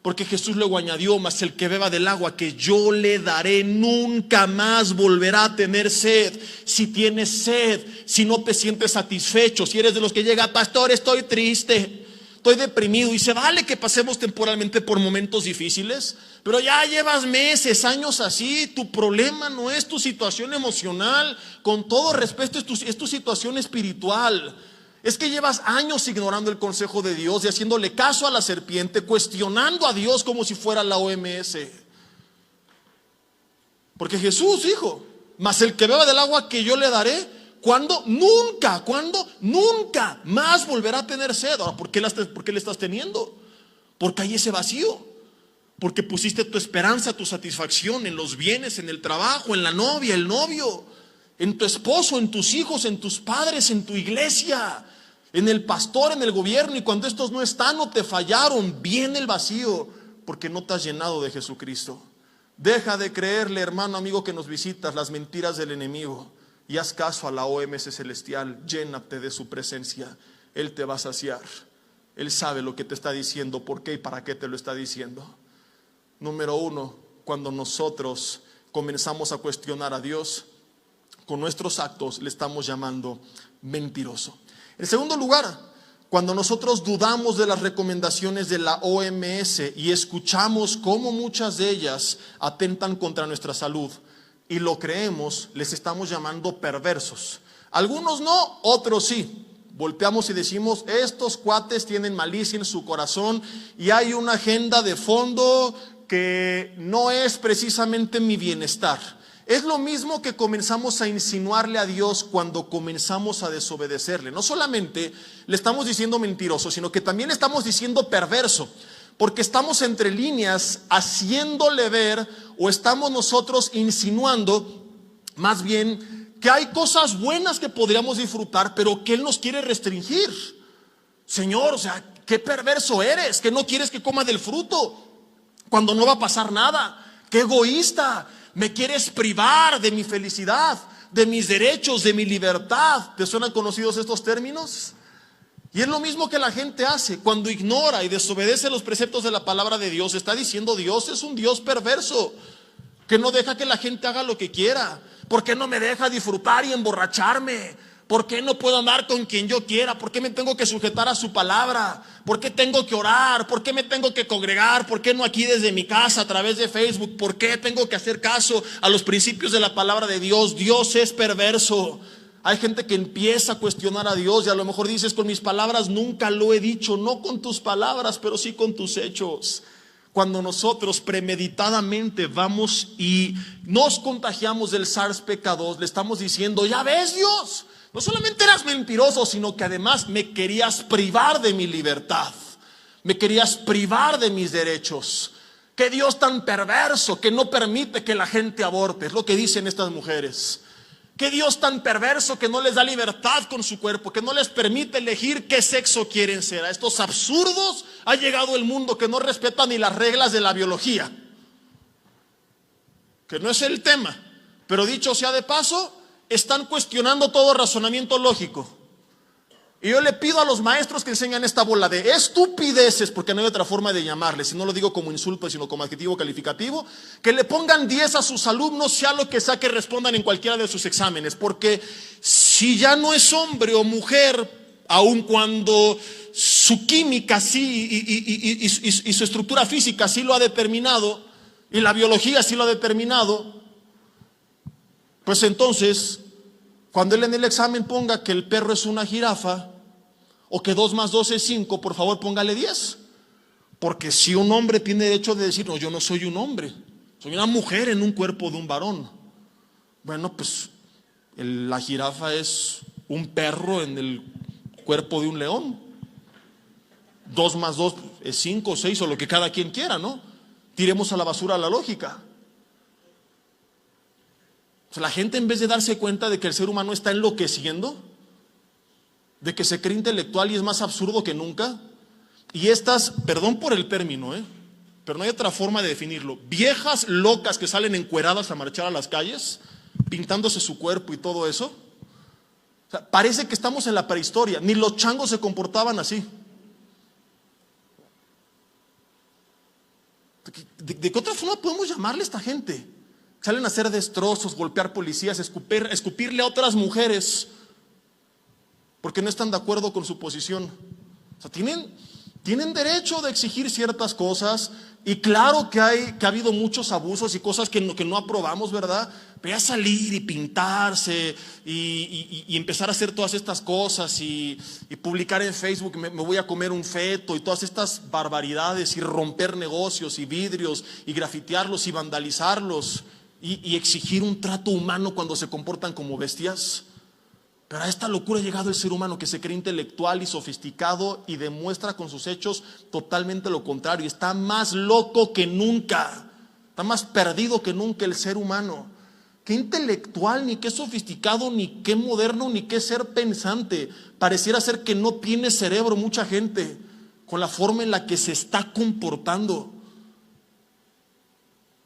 Porque Jesús luego añadió: mas el que beba del agua que yo le daré nunca más volverá a tener sed. Si tienes sed, si no te sientes satisfecho, si eres de los que llega: pastor, estoy triste, estoy deprimido, y se vale que pasemos temporalmente por momentos difíciles, pero ya llevas meses, años así. Tu problema no es tu situación emocional, con todo respeto, es tu situación espiritual. Es que llevas años ignorando el consejo de Dios y haciéndole caso a la serpiente, cuestionando a Dios como si fuera la OMS. Porque Jesús dijo: mas el que beba del agua que yo le daré, ¿cuándo? Nunca más volverá a tener sed. Ahora, ¿por qué le estás teniendo? Porque hay ese vacío. Porque pusiste tu esperanza, tu satisfacción en los bienes, en el trabajo, en la novia, el novio, en tu esposo, en tus hijos, en tus padres, en tu iglesia, en el pastor, en el gobierno. Y cuando estos no están o te fallaron, viene el vacío porque no te has llenado de Jesucristo. Deja de creerle, hermano, amigo que nos visitas, las mentiras del enemigo, y haz caso a la OMS celestial. Llénate de su presencia. Él te va a saciar. Él sabe lo que te está diciendo, por qué y para qué te lo está diciendo. Número uno, cuando nosotros comenzamos a cuestionar a Dios, con nuestros actos le estamos llamando mentiroso. En segundo lugar, cuando nosotros dudamos de las recomendaciones de la OMS y escuchamos cómo muchas de ellas atentan contra nuestra salud y lo creemos, les estamos llamando perversos. Algunos no, otros sí. Volteamos y decimos: estos cuates tienen malicia en su corazón y hay una agenda de fondo que no es precisamente mi bienestar. Es lo mismo que comenzamos a insinuarle a Dios cuando comenzamos a desobedecerle. No solamente le estamos diciendo mentiroso, sino que también le estamos diciendo perverso, porque estamos entre líneas haciéndole ver, o estamos nosotros insinuando más bien que hay cosas buenas que podríamos disfrutar, pero que Él nos quiere restringir. Señor, o sea, qué perverso eres, que no quieres que coma del fruto cuando no va a pasar nada. Qué egoísta. Me quieres privar de mi felicidad, de mis derechos, de mi libertad. ¿Te suenan conocidos estos términos? Y es lo mismo que la gente hace cuando ignora y desobedece los preceptos de la palabra de Dios. Está diciendo: Dios es un Dios perverso, que no deja que la gente haga lo que quiera. ¿Por qué no me deja disfrutar y emborracharme? ¿Por qué no puedo andar con quien yo quiera? ¿Por qué me tengo que sujetar a su palabra? ¿Por qué tengo que orar? ¿Por qué me tengo que congregar? ¿Por qué no aquí desde mi casa a través de Facebook? ¿Por qué tengo que hacer caso a los principios de la palabra de Dios? Dios es perverso. Hay gente que empieza a cuestionar a Dios y a lo mejor dices: con mis palabras nunca lo he dicho. No con tus palabras, pero sí con tus hechos. Cuando nosotros premeditadamente vamos y nos contagiamos del SARS-CoV-2, le estamos diciendo: ya ves, Dios, no solamente eras mentiroso, sino que además me querías privar de mi libertad, me querías privar de mis derechos. Qué Dios tan perverso que no permite que la gente aborte. Es lo que dicen estas mujeres. Qué Dios tan perverso que no les da libertad con su cuerpo, que no les permite elegir qué sexo quieren ser. A estos absurdos ha llegado el mundo, que no respeta ni las reglas de la biología, que no es el tema, pero dicho sea de paso, están cuestionando todo razonamiento lógico. Y yo le pido a los maestros que enseñan esta bola de estupideces, porque no hay otra forma de llamarles, y no lo digo como insulto, sino como adjetivo calificativo, que le pongan 10 a sus alumnos, sea lo que sea que respondan en cualquiera de sus exámenes. Porque si ya no es hombre o mujer, aun cuando su química sí y su estructura física sí lo ha determinado, y la biología sí lo ha determinado, pues entonces, cuando él en el examen ponga que el perro es una jirafa, o que 2 más 2 es 5, por favor póngale 10. Porque si un hombre tiene derecho de decir: no, yo no soy un hombre, soy una mujer en un cuerpo de un varón. Bueno, pues la jirafa es un perro en el cuerpo de un león. 2 más 2 es 5 o 6, o lo que cada quien quiera, ¿no? Tiremos a la basura la lógica. O sea, la gente, en vez de darse cuenta de que el ser humano está enloqueciendo, de que se cree intelectual y es más absurdo que nunca, y estas, perdón por el término, pero no hay otra forma de definirlo, viejas locas que salen encueradas a marchar a las calles, pintándose su cuerpo y todo eso. O sea, parece que estamos en la prehistoria. Ni los changos se comportaban así. ¿De qué otra forma podemos llamarle a esta gente? Salen a hacer destrozos, golpear policías, escupirle a otras mujeres porque no están de acuerdo con su posición. O sea, tienen derecho de exigir ciertas cosas, y claro que ha habido muchos abusos y cosas que no aprobamos, ¿verdad? Pero a salir y pintarse y empezar a hacer todas estas cosas y publicar en Facebook, me voy a comer un feto, y todas estas barbaridades, y romper negocios y vidrios y grafitearlos y vandalizarlos y exigir un trato humano cuando se comportan como bestias. Pero a esta locura ha llegado el ser humano, que se cree intelectual y sofisticado y demuestra con sus hechos totalmente lo contrario. Está más loco que nunca, está más perdido que nunca el ser humano. Qué intelectual, ni qué sofisticado, ni qué moderno, ni qué ser pensante. Pareciera ser que no tiene cerebro mucha gente con la forma en la que se está comportando.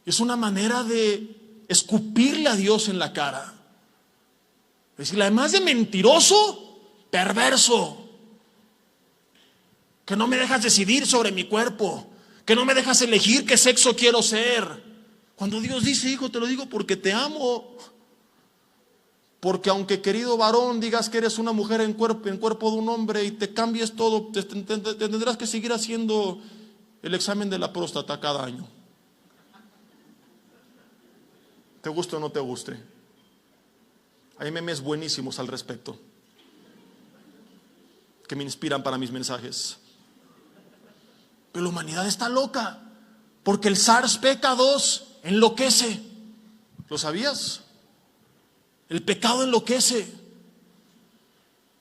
Es una manera de escupirle a Dios en la cara. Decirle, además de mentiroso, perverso, que no me dejas decidir sobre mi cuerpo, que no me dejas elegir qué sexo quiero ser. Cuando Dios dice, hijo, te lo digo porque te amo. Porque aunque, querido varón, digas que eres una mujer en cuerpo de un hombre y te cambies todo, te tendrás que seguir haciendo el examen de la próstata cada año. Te guste o no te guste. Hay memes buenísimos al respecto que me inspiran para mis mensajes. Pero la humanidad está loca porque el SARS-CoV-2 enloquece. ¿Lo sabías? El pecado enloquece.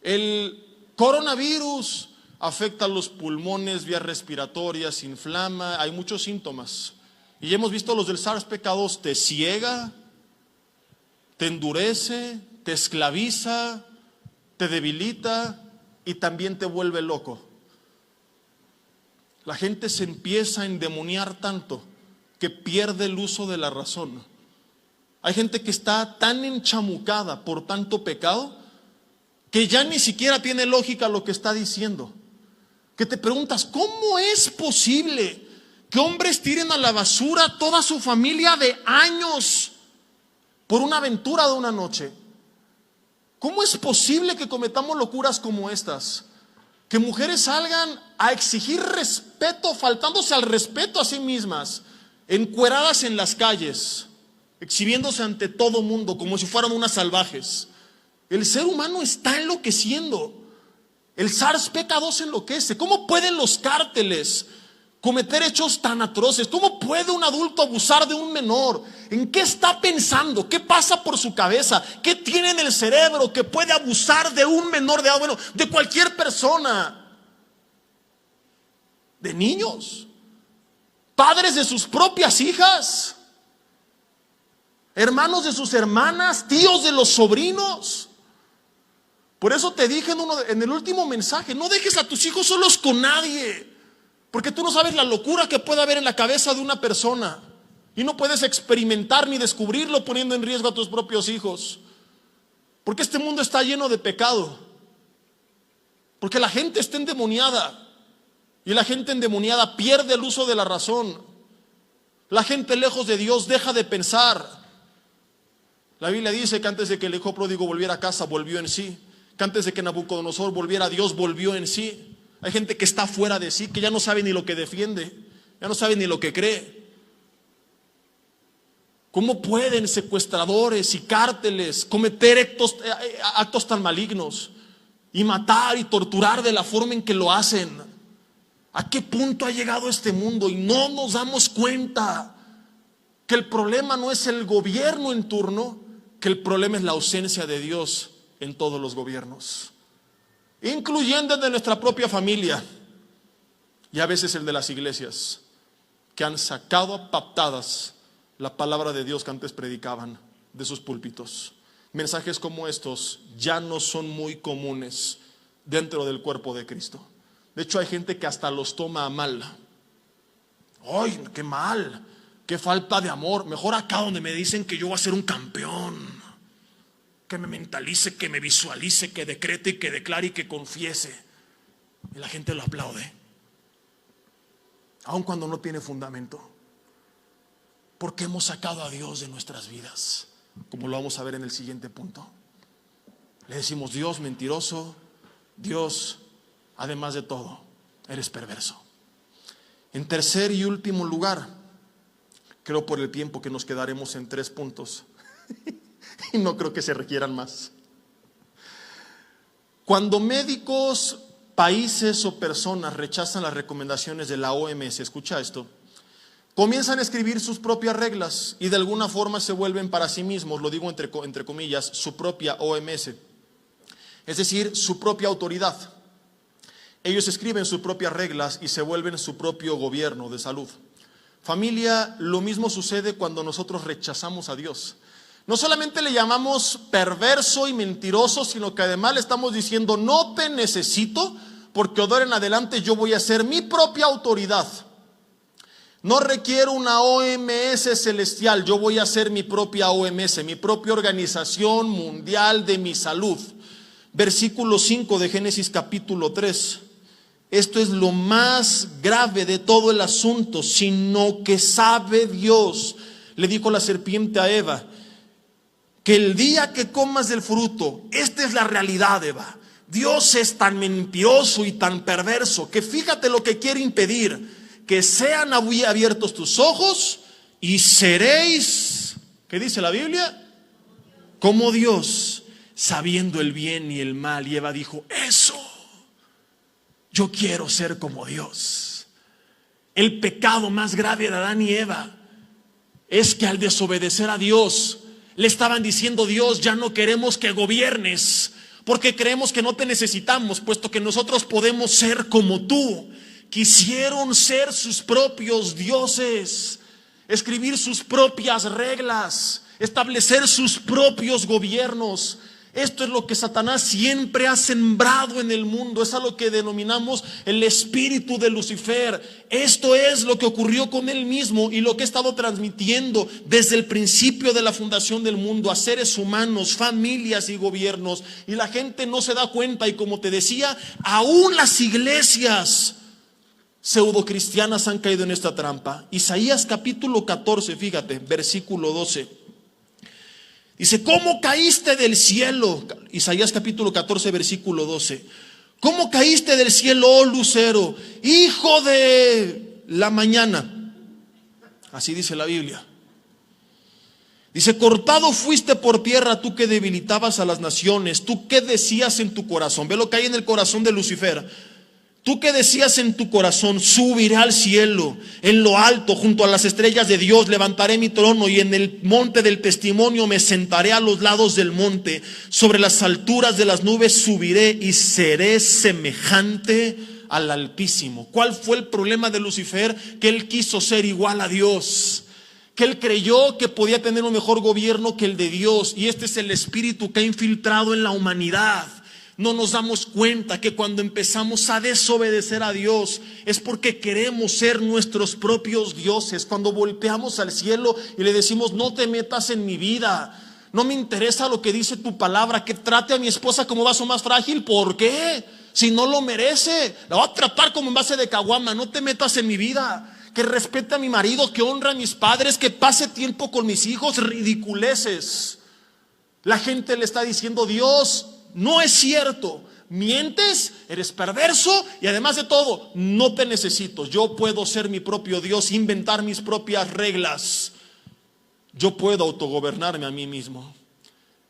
El coronavirus afecta los pulmones, vías respiratorias, inflama, hay muchos síntomas. Y ya hemos visto los del SARS-CoV-2, te ciega, te endurece, te esclaviza, te debilita y también te vuelve loco. La gente se empieza a endemoniar tanto que pierde el uso de la razón. Hay gente que está tan enchamucada por tanto pecado que ya ni siquiera tiene lógica lo que está diciendo. Que te preguntas, ¿cómo es posible que hombres tiren a la basura toda su familia de años por una aventura de una noche? ¿Cómo es posible que cometamos locuras como estas? Que mujeres salgan a exigir respeto, faltándose al respeto a sí mismas, encueradas en las calles, exhibiéndose ante todo mundo como si fueran unas salvajes. El ser humano está enloqueciendo. El SARS-CoV-2 enloquece. ¿Cómo pueden los cárteles cometer hechos tan atroces? ¿Cómo puede un adulto abusar de un menor? ¿En qué está pensando? ¿Qué pasa por su cabeza? ¿Qué tiene en el cerebro que puede abusar de un menor de edad? Bueno, de cualquier persona. De niños, padres de sus propias hijas, hermanos de sus hermanas, tíos de los sobrinos. Por eso te dije en el último mensaje, no dejes a tus hijos solos con nadie. Porque tú no sabes la locura que puede haber en la cabeza de una persona y no puedes experimentar ni descubrirlo poniendo en riesgo a tus propios hijos. Porque este mundo está lleno de pecado. Porque la gente está endemoniada y la gente endemoniada pierde el uso de la razón. La gente lejos de Dios deja de pensar. La Biblia dice que antes de que el hijo pródigo volviera a casa, volvió en sí. Que antes de que Nabucodonosor volviera a Dios, volvió en sí. Hay gente que está fuera de sí, que ya no sabe ni lo que defiende, ya no sabe ni lo que cree. ¿Cómo pueden secuestradores y cárteles cometer actos tan malignos y matar y torturar de la forma en que lo hacen? ¿A qué punto ha llegado este mundo? Y no nos damos cuenta que el problema no es el gobierno en turno, que el problema es la ausencia de Dios en todos los gobiernos, incluyendo el de nuestra propia familia y a veces el de las iglesias, que han sacado a patadas la palabra de Dios que antes predicaban de sus púlpitos. Mensajes como estos ya no son muy comunes dentro del cuerpo de Cristo. De hecho, hay gente que hasta los toma a mal. ¡Ay, qué mal! ¡Qué falta de amor! Mejor acá donde me dicen que yo voy a ser un campeón, que me mentalice, que me visualice, que decrete y que declare y que confiese. Y la gente lo aplaude, aun cuando no tiene fundamento. Porque hemos sacado a Dios de nuestras vidas, como lo vamos a ver en el siguiente punto. Le decimos: Dios mentiroso, Dios, además de todo, eres perverso. En tercer y último lugar, creo por el tiempo que nos quedaremos en 3 puntos y no creo que se requieran más. Cuando médicos, países o personas rechazan las recomendaciones de la OMS, escucha esto, comienzan a escribir sus propias reglas y de alguna forma se vuelven para sí mismos, lo digo entre comillas, su propia OMS, es decir, su propia autoridad. Ellos escriben sus propias reglas y se vuelven su propio gobierno de salud. Familia, lo mismo sucede cuando nosotros rechazamos a Dios. No solamente le llamamos perverso y mentiroso, sino que además le estamos diciendo: no te necesito, porque de ahora en adelante yo voy a ser mi propia autoridad. No requiero una OMS celestial, yo voy a ser mi propia OMS, mi propia organización mundial de mi salud. Versículo 5 de Génesis capítulo 3. Esto es lo más grave de todo el asunto, sino que sabe Dios, le dijo la serpiente a Eva, que el día que comas del fruto, esta es la realidad, Eva. Dios es tan mentiroso y tan perverso que fíjate lo que quiere impedir: que sean abiertos tus ojos y seréis, ¿qué dice la Biblia? Como Dios, sabiendo el bien y el mal. Y Eva dijo: eso, yo quiero ser como Dios. El pecado más grave de Adán y Eva es que al desobedecer a Dios, le estaban diciendo: Dios, ya no queremos que gobiernes, porque creemos que no te necesitamos, puesto que nosotros podemos ser como tú. Quisieron ser sus propios dioses, escribir sus propias reglas, establecer sus propios gobiernos. Esto es lo que Satanás siempre ha sembrado en el mundo. Es a lo que denominamos el espíritu de Lucifer. Esto es lo que ocurrió con él mismo y lo que he estado transmitiendo desde el principio de la fundación del mundo a seres humanos, familias y gobiernos. Y la gente no se da cuenta. Y como te decía, aún las iglesias pseudocristianas han caído en esta trampa. Isaías capítulo 14, fíjate, versículo 12. Dice: ¿cómo caíste del cielo? Isaías capítulo 14, versículo 12. ¿Cómo caíste del cielo, oh lucero, hijo de la mañana? Así dice la Biblia. Dice: cortado fuiste por tierra, tú que debilitabas a las naciones. Tú que decías en tu corazón. Ve lo que hay en el corazón de Lucifer. Tú que decías en tu corazón: subiré al cielo, en lo alto, junto a las estrellas de Dios, levantaré mi trono y en el monte del testimonio me sentaré a los lados del monte, sobre las alturas de las nubes subiré y seré semejante al Altísimo. ¿Cuál fue el problema de Lucifer? Que él quiso ser igual a Dios, que él creyó que podía tener un mejor gobierno que el de Dios, y este es el espíritu que ha infiltrado en la humanidad. No nos damos cuenta que cuando empezamos a desobedecer a Dios es porque queremos ser nuestros propios dioses. Cuando volteamos al cielo y le decimos: no te metas en mi vida, no me interesa lo que dice tu palabra, que trate a mi esposa como vaso más frágil. ¿Por qué? Si no lo merece, la voy a tratar como envase de caguama. No te metas en mi vida. Que respete a mi marido, que honre a mis padres, que pase tiempo con mis hijos. Ridiculeces. La gente le está diciendo: Dios, no es cierto, mientes, eres perverso y además de todo, no te necesito. Yo puedo ser mi propio Dios, inventar mis propias reglas. Yo puedo autogobernarme a mí mismo.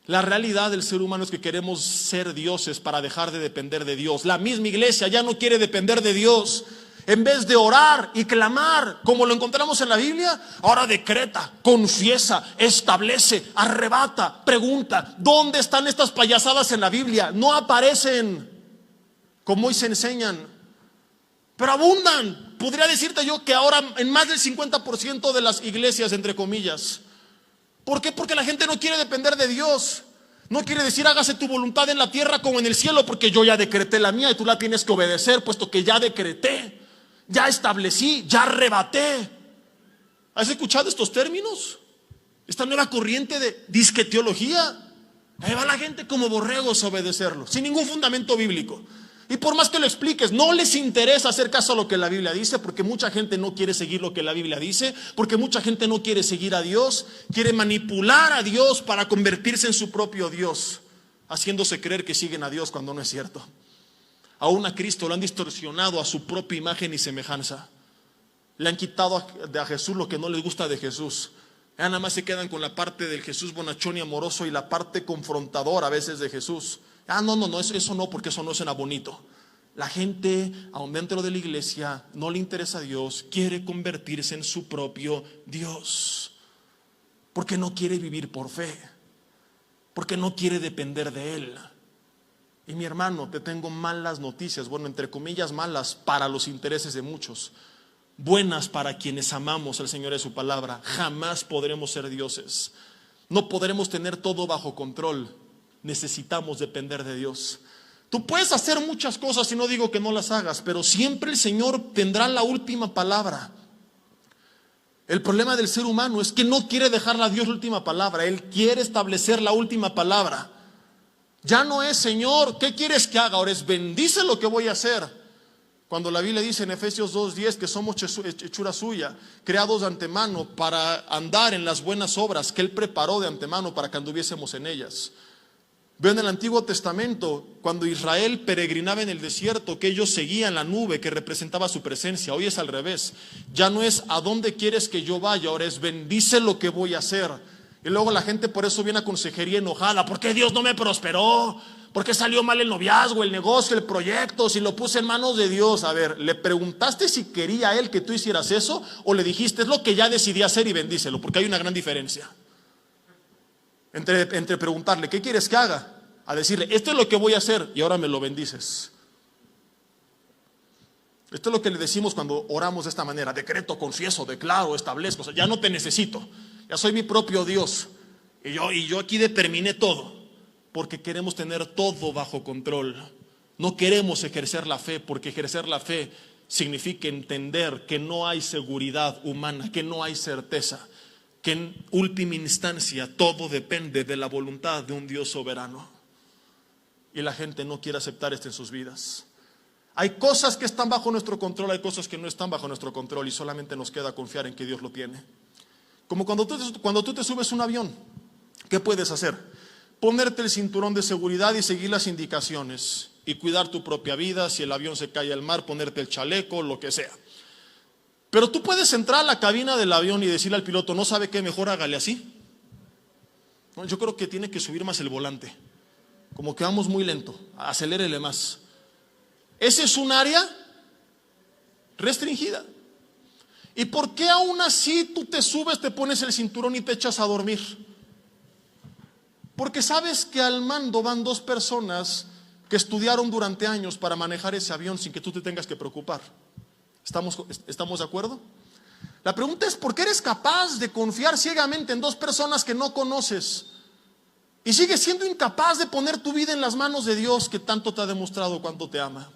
La realidad del ser humano es que queremos ser dioses para dejar de depender de Dios. La misma iglesia ya no quiere depender de Dios. En vez de orar y clamar, como lo encontramos en la Biblia, ahora decreta, confiesa, establece, arrebata, pregunta. ¿Dónde están estas payasadas en la Biblia? No aparecen como hoy se enseñan, pero abundan. Podría decirte yo que ahora en más del 50% de las iglesias, entre comillas. ¿Por qué? Porque la gente no quiere depender de Dios. No quiere decir: hágase tu voluntad en la tierra como en el cielo, porque yo ya decreté la mía y tú la tienes que obedecer, puesto que ya decreté. Ya establecí, ya arrebaté. ¿Has escuchado estos términos? Esta nueva corriente de disqueteología. Ahí va la gente como borregos a obedecerlo, sin ningún fundamento bíblico. Y por más que lo expliques, no les interesa hacer caso a lo que la Biblia dice, porque mucha gente no quiere seguir lo que la Biblia dice, porque mucha gente no quiere seguir a Dios, quiere manipular a Dios para convertirse en su propio Dios, haciéndose creer que siguen a Dios cuando no es cierto. Aún a Cristo lo han distorsionado a su propia imagen y semejanza. Le han quitado a Jesús lo que no les gusta de Jesús. Ya nada más se quedan con la parte del Jesús bonachón y amoroso y la parte confrontadora a veces de Jesús. No, eso no, porque eso no suena bonito. La gente, aún dentro de la iglesia, no le interesa a Dios, quiere convertirse en su propio Dios. Porque no quiere vivir por fe, porque no quiere depender de Él. Y mi hermano, te tengo malas noticias, bueno, entre comillas malas para los intereses de muchos, buenas para quienes amamos al Señor y su palabra. Jamás podremos ser dioses, no podremos tener todo bajo control. Necesitamos depender de Dios. Tú puedes hacer muchas cosas y no digo que no las hagas, pero siempre el Señor tendrá la última palabra. El problema del ser humano es que no quiere dejarle a Dios la última palabra. Él quiere establecer la última palabra. Ya no es, Señor, ¿qué quieres que haga? Ahora es, bendice lo que voy a hacer. Cuando la Biblia dice en Efesios 2:10 que somos hechura suya, creados de antemano para andar en las buenas obras que Él preparó de antemano para que anduviésemos en ellas. Veo en el Antiguo Testamento, cuando Israel peregrinaba en el desierto, que ellos seguían la nube que representaba su presencia. Hoy es al revés. Ya no es a dónde quieres que yo vaya, ahora es bendice lo que voy a hacer. Y luego la gente por eso viene a consejería enojada. ¿Por qué Dios no me prosperó? ¿Por qué salió mal el noviazgo, el negocio, el proyecto? Si lo puse en manos de Dios. A ver, ¿le preguntaste si quería Él que tú hicieras eso? ¿O le dijiste es lo que ya decidí hacer y bendícelo? Porque hay una gran diferencia entre preguntarle, ¿qué quieres que haga? A decirle, esto es lo que voy a hacer y ahora me lo bendices. Esto es lo que le decimos cuando oramos de esta manera: decreto, confieso, declaro, establezco. O sea, ya no te necesito, ya soy mi propio Dios. Y yo aquí determiné todo, porque queremos tener todo bajo control. No queremos ejercer la fe, porque ejercer la fe significa entender que no hay seguridad humana, que no hay certeza, que en última instancia todo depende de la voluntad de un Dios soberano. Y la gente no quiere aceptar esto en sus vidas. Hay cosas que están bajo nuestro control, hay cosas que no están bajo nuestro control y solamente nos queda confiar en que Dios lo tiene. Como cuando tú te subes a un avión, ¿qué puedes hacer? Ponerte el cinturón de seguridad y seguir las indicaciones y cuidar tu propia vida. Si el avión se cae al mar, ponerte el chaleco, lo que sea. Pero tú puedes entrar a la cabina del avión y decirle al piloto, ¿no sabe qué? Mejor hágale así. No, yo creo que tiene que subir más el volante. Como que vamos muy lento, acelérele más. Ese es un área restringida. ¿Y por qué aún así tú te subes, te pones el cinturón y te echas a dormir? Porque sabes que al mando van 2 personas que estudiaron durante años para manejar ese avión sin que tú te tengas que preocupar. ¿Estamos de acuerdo? La pregunta es, ¿por qué eres capaz de confiar ciegamente en 2 personas que no conoces? Y sigues siendo incapaz de poner tu vida en las manos de Dios, que tanto te ha demostrado cuánto te ama.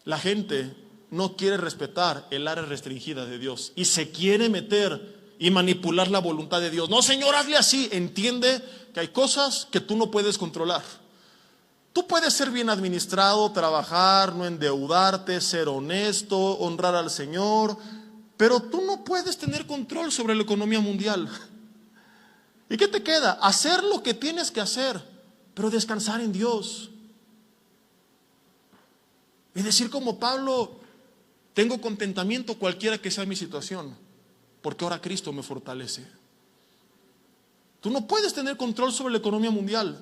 La gente no quiere respetar el área restringida de Dios y se quiere meter y manipular la voluntad de Dios. No, Señor, hazle así. Entiende que hay cosas que tú no puedes controlar. Tú puedes ser bien administrado, trabajar, no endeudarte, ser honesto, honrar al Señor, pero tú no puedes tener control sobre la economía mundial. ¿Y qué te queda? Hacer lo que tienes que hacer, pero descansar en Dios. Y decir como Pablo, tengo contentamiento cualquiera que sea mi situación, porque ahora Cristo me fortalece. Tú no puedes tener control sobre la economía mundial.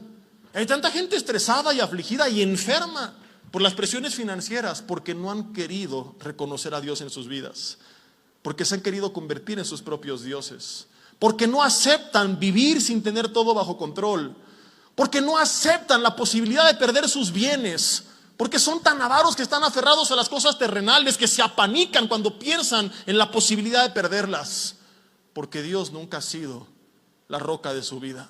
Hay tanta gente estresada y afligida y enferma por las presiones financieras, porque no han querido reconocer a Dios en sus vidas, porque se han querido convertir en sus propios dioses, porque no aceptan vivir sin tener todo bajo control, porque no aceptan la posibilidad de perder sus bienes, porque son tan avaros que están aferrados a las cosas terrenales que se apanican cuando piensan en la posibilidad de perderlas, porque Dios nunca ha sido la roca de su vida,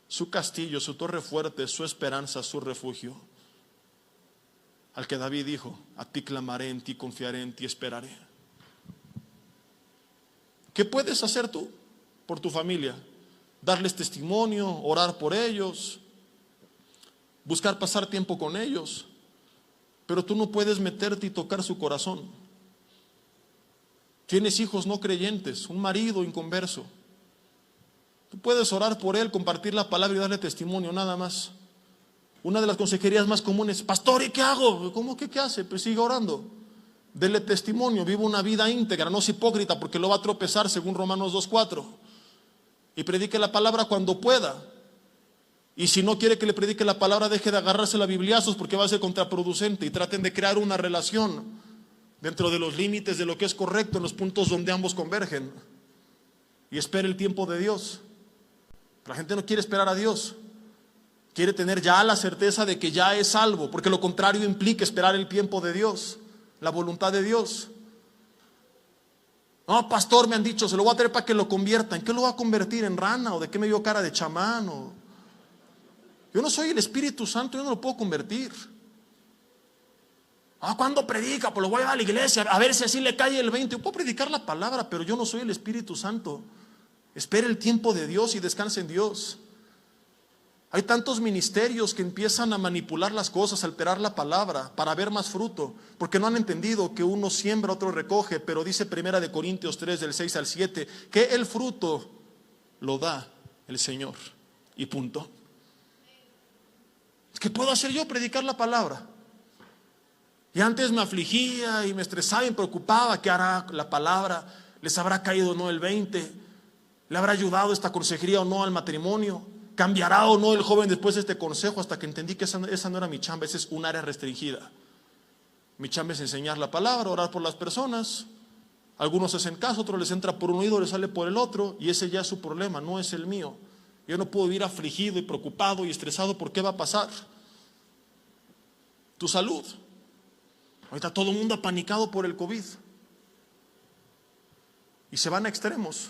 su castillo, su torre fuerte, su esperanza, su refugio. Al que David dijo, a ti clamaré, en ti confiaré, en ti esperaré. ¿Qué puedes hacer tú por tu familia? Darles testimonio, orar por ellos, buscar pasar tiempo con ellos, pero tú no puedes meterte y tocar su corazón. Tienes hijos no creyentes, un marido inconverso. Tú puedes orar por él, compartir la palabra y darle testimonio, nada más. Una de las consejerías más comunes: pastor, ¿y qué hago? ¿Cómo que qué hace? Pues sigue orando. Dele testimonio, vive una vida íntegra, no es hipócrita porque lo va a tropezar según Romanos 2:4. Y predique la palabra cuando pueda. Y si no quiere que le predique la palabra, deje de agarrarse a bibliazos porque va a ser contraproducente. Y traten de crear una relación dentro de los límites de lo que es correcto, en los puntos donde ambos convergen. Y espere el tiempo de Dios. La gente no quiere esperar a Dios. Quiere tener ya la certeza de que ya es salvo, porque lo contrario implica esperar el tiempo de Dios, la voluntad de Dios. No, pastor, me han dicho, se lo voy a traer para que lo convierta. ¿En qué lo va a convertir? ¿En rana? ¿O de qué me dio cara de chamán? Yo no soy el Espíritu Santo, yo no lo puedo convertir. ¿Cuándo predica? Pues lo voy a llevar a la iglesia, a ver si así le cae el 20. Yo puedo predicar la palabra, pero yo no soy el Espíritu Santo. Espere el tiempo de Dios y descanse en Dios. Hay tantos ministerios que empiezan a manipular las cosas, a alterar la palabra para ver más fruto, porque no han entendido que uno siembra, otro recoge. Pero dice 1 Corintios 3 del 6 al 7 que el fruto lo da el Señor, y punto. ¿Qué puedo hacer yo? Predicar la palabra. Y antes me afligía y me estresaba y me preocupaba. ¿Qué hará la palabra? ¿Les habrá caído o no el 20? ¿Le habrá ayudado esta consejería o no al matrimonio? ¿Cambiará o no el joven después de este consejo? Hasta que entendí que esa no era mi chamba, esa es un área restringida. Mi chamba es enseñar la palabra, orar por las personas. Algunos hacen caso, otros les entra por un oído, les sale por el otro, y ese ya es su problema, no es el mío. Yo no puedo vivir afligido y preocupado y estresado por qué va a pasar. Tu salud. Ahorita todo el mundo apanicado por el COVID. Y se van a extremos.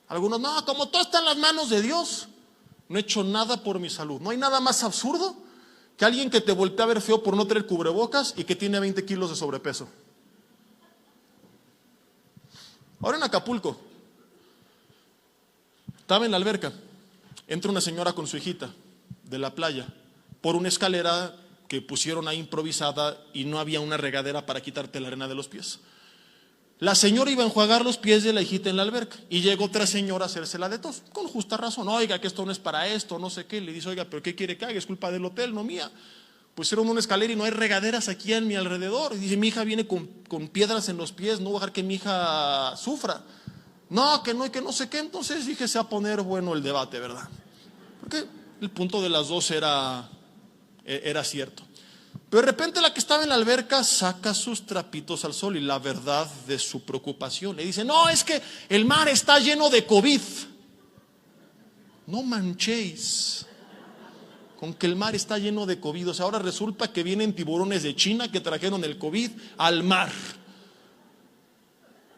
Algunos, no, como todo está en las manos de Dios. No he hecho nada por mi salud. No hay nada más absurdo que alguien que te voltea a ver feo por no tener cubrebocas y que tiene 20 kilos de sobrepeso. Ahora en Acapulco, estaba en la alberca, entra una señora con su hijita de la playa por una escalera que pusieron ahí improvisada y no había una regadera para quitarte la arena de los pies. La señora iba a enjuagar los pies de la hijita en la alberca y llegó otra señora a hacérsela de tos, con justa razón. Oiga, que esto no es para esto, no sé qué. Le dice, oiga, pero ¿qué quiere que haga? Es culpa del hotel, no mía. Pusieron una escalera y no hay regaderas aquí a mi alrededor. Y dice, mi hija viene con piedras en los pies, no voy a dejar que mi hija sufra. No, que no sé qué. Entonces dije, se va a poner bueno el debate, ¿verdad? Porque el punto de las dos era cierto. Pero de repente la que estaba en la alberca saca sus trapitos al sol y la verdad de su preocupación. Le dice, no, es que el mar está lleno de COVID. No manchéis con que el mar está lleno de COVID. O sea, ahora resulta que vienen tiburones de China que trajeron el COVID al mar.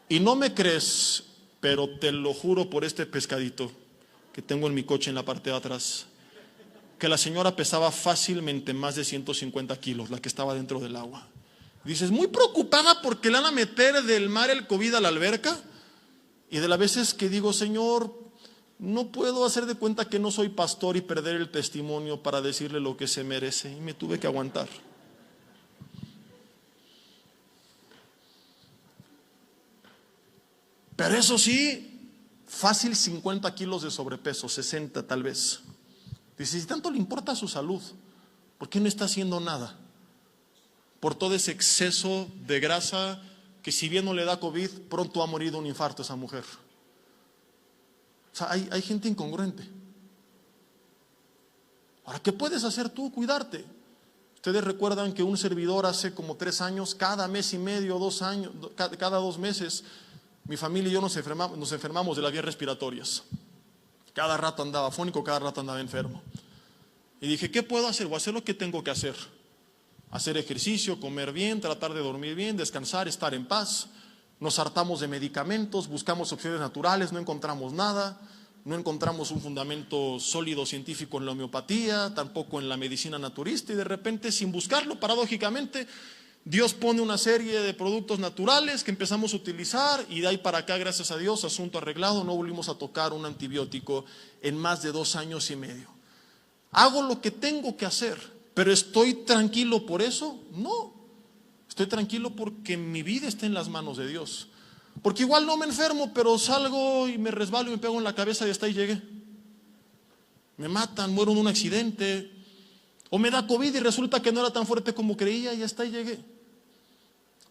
Y no me crees, pero te lo juro por este pescadito que tengo en mi coche en la parte de atrás, que la señora pesaba fácilmente más de 150 kilos, la que estaba dentro del agua. Dices, muy preocupada porque le van a meter del mar el COVID a la alberca. Y de las veces que digo, Señor, no puedo hacer de cuenta que no soy pastor y perder el testimonio para decirle lo que se merece. Y me tuve que aguantar. Pero eso sí, fácil 50 kilos de sobrepeso, 60 tal vez. Dice, si tanto le importa su salud, ¿por qué no está haciendo nada? Por todo ese exceso de grasa que si bien no le da COVID, pronto ha morido de un infarto esa mujer. O sea, hay gente incongruente. Ahora, ¿qué puedes hacer tú? Cuidarte. Ustedes recuerdan que un servidor hace como 3 años, cada mes y medio, 2 años, cada 2 meses, mi familia y yo nos enfermamos de las vías respiratorias. Cada rato andaba afónico, cada rato andaba enfermo. Y dije, ¿qué puedo hacer? Voy a hacer lo que tengo que hacer. Hacer ejercicio, comer bien, tratar de dormir bien, descansar, estar en paz. Nos hartamos de medicamentos, buscamos opciones naturales, no encontramos nada. No encontramos un fundamento sólido científico en la homeopatía, tampoco en la medicina naturista. Y de repente, sin buscarlo, paradójicamente, Dios pone una serie de productos naturales que empezamos a utilizar y de ahí para acá, gracias a Dios, asunto arreglado, no volvimos a tocar un antibiótico en más de 2 años y medio. Hago lo que tengo que hacer, pero ¿estoy tranquilo por eso? No, estoy tranquilo porque mi vida está en las manos de Dios. Porque igual no me enfermo, pero salgo y me resbalo y me pego en la cabeza y hasta ahí llegué. Me matan, muero en un accidente, o me da COVID y resulta que no era tan fuerte como creía y hasta ahí llegué.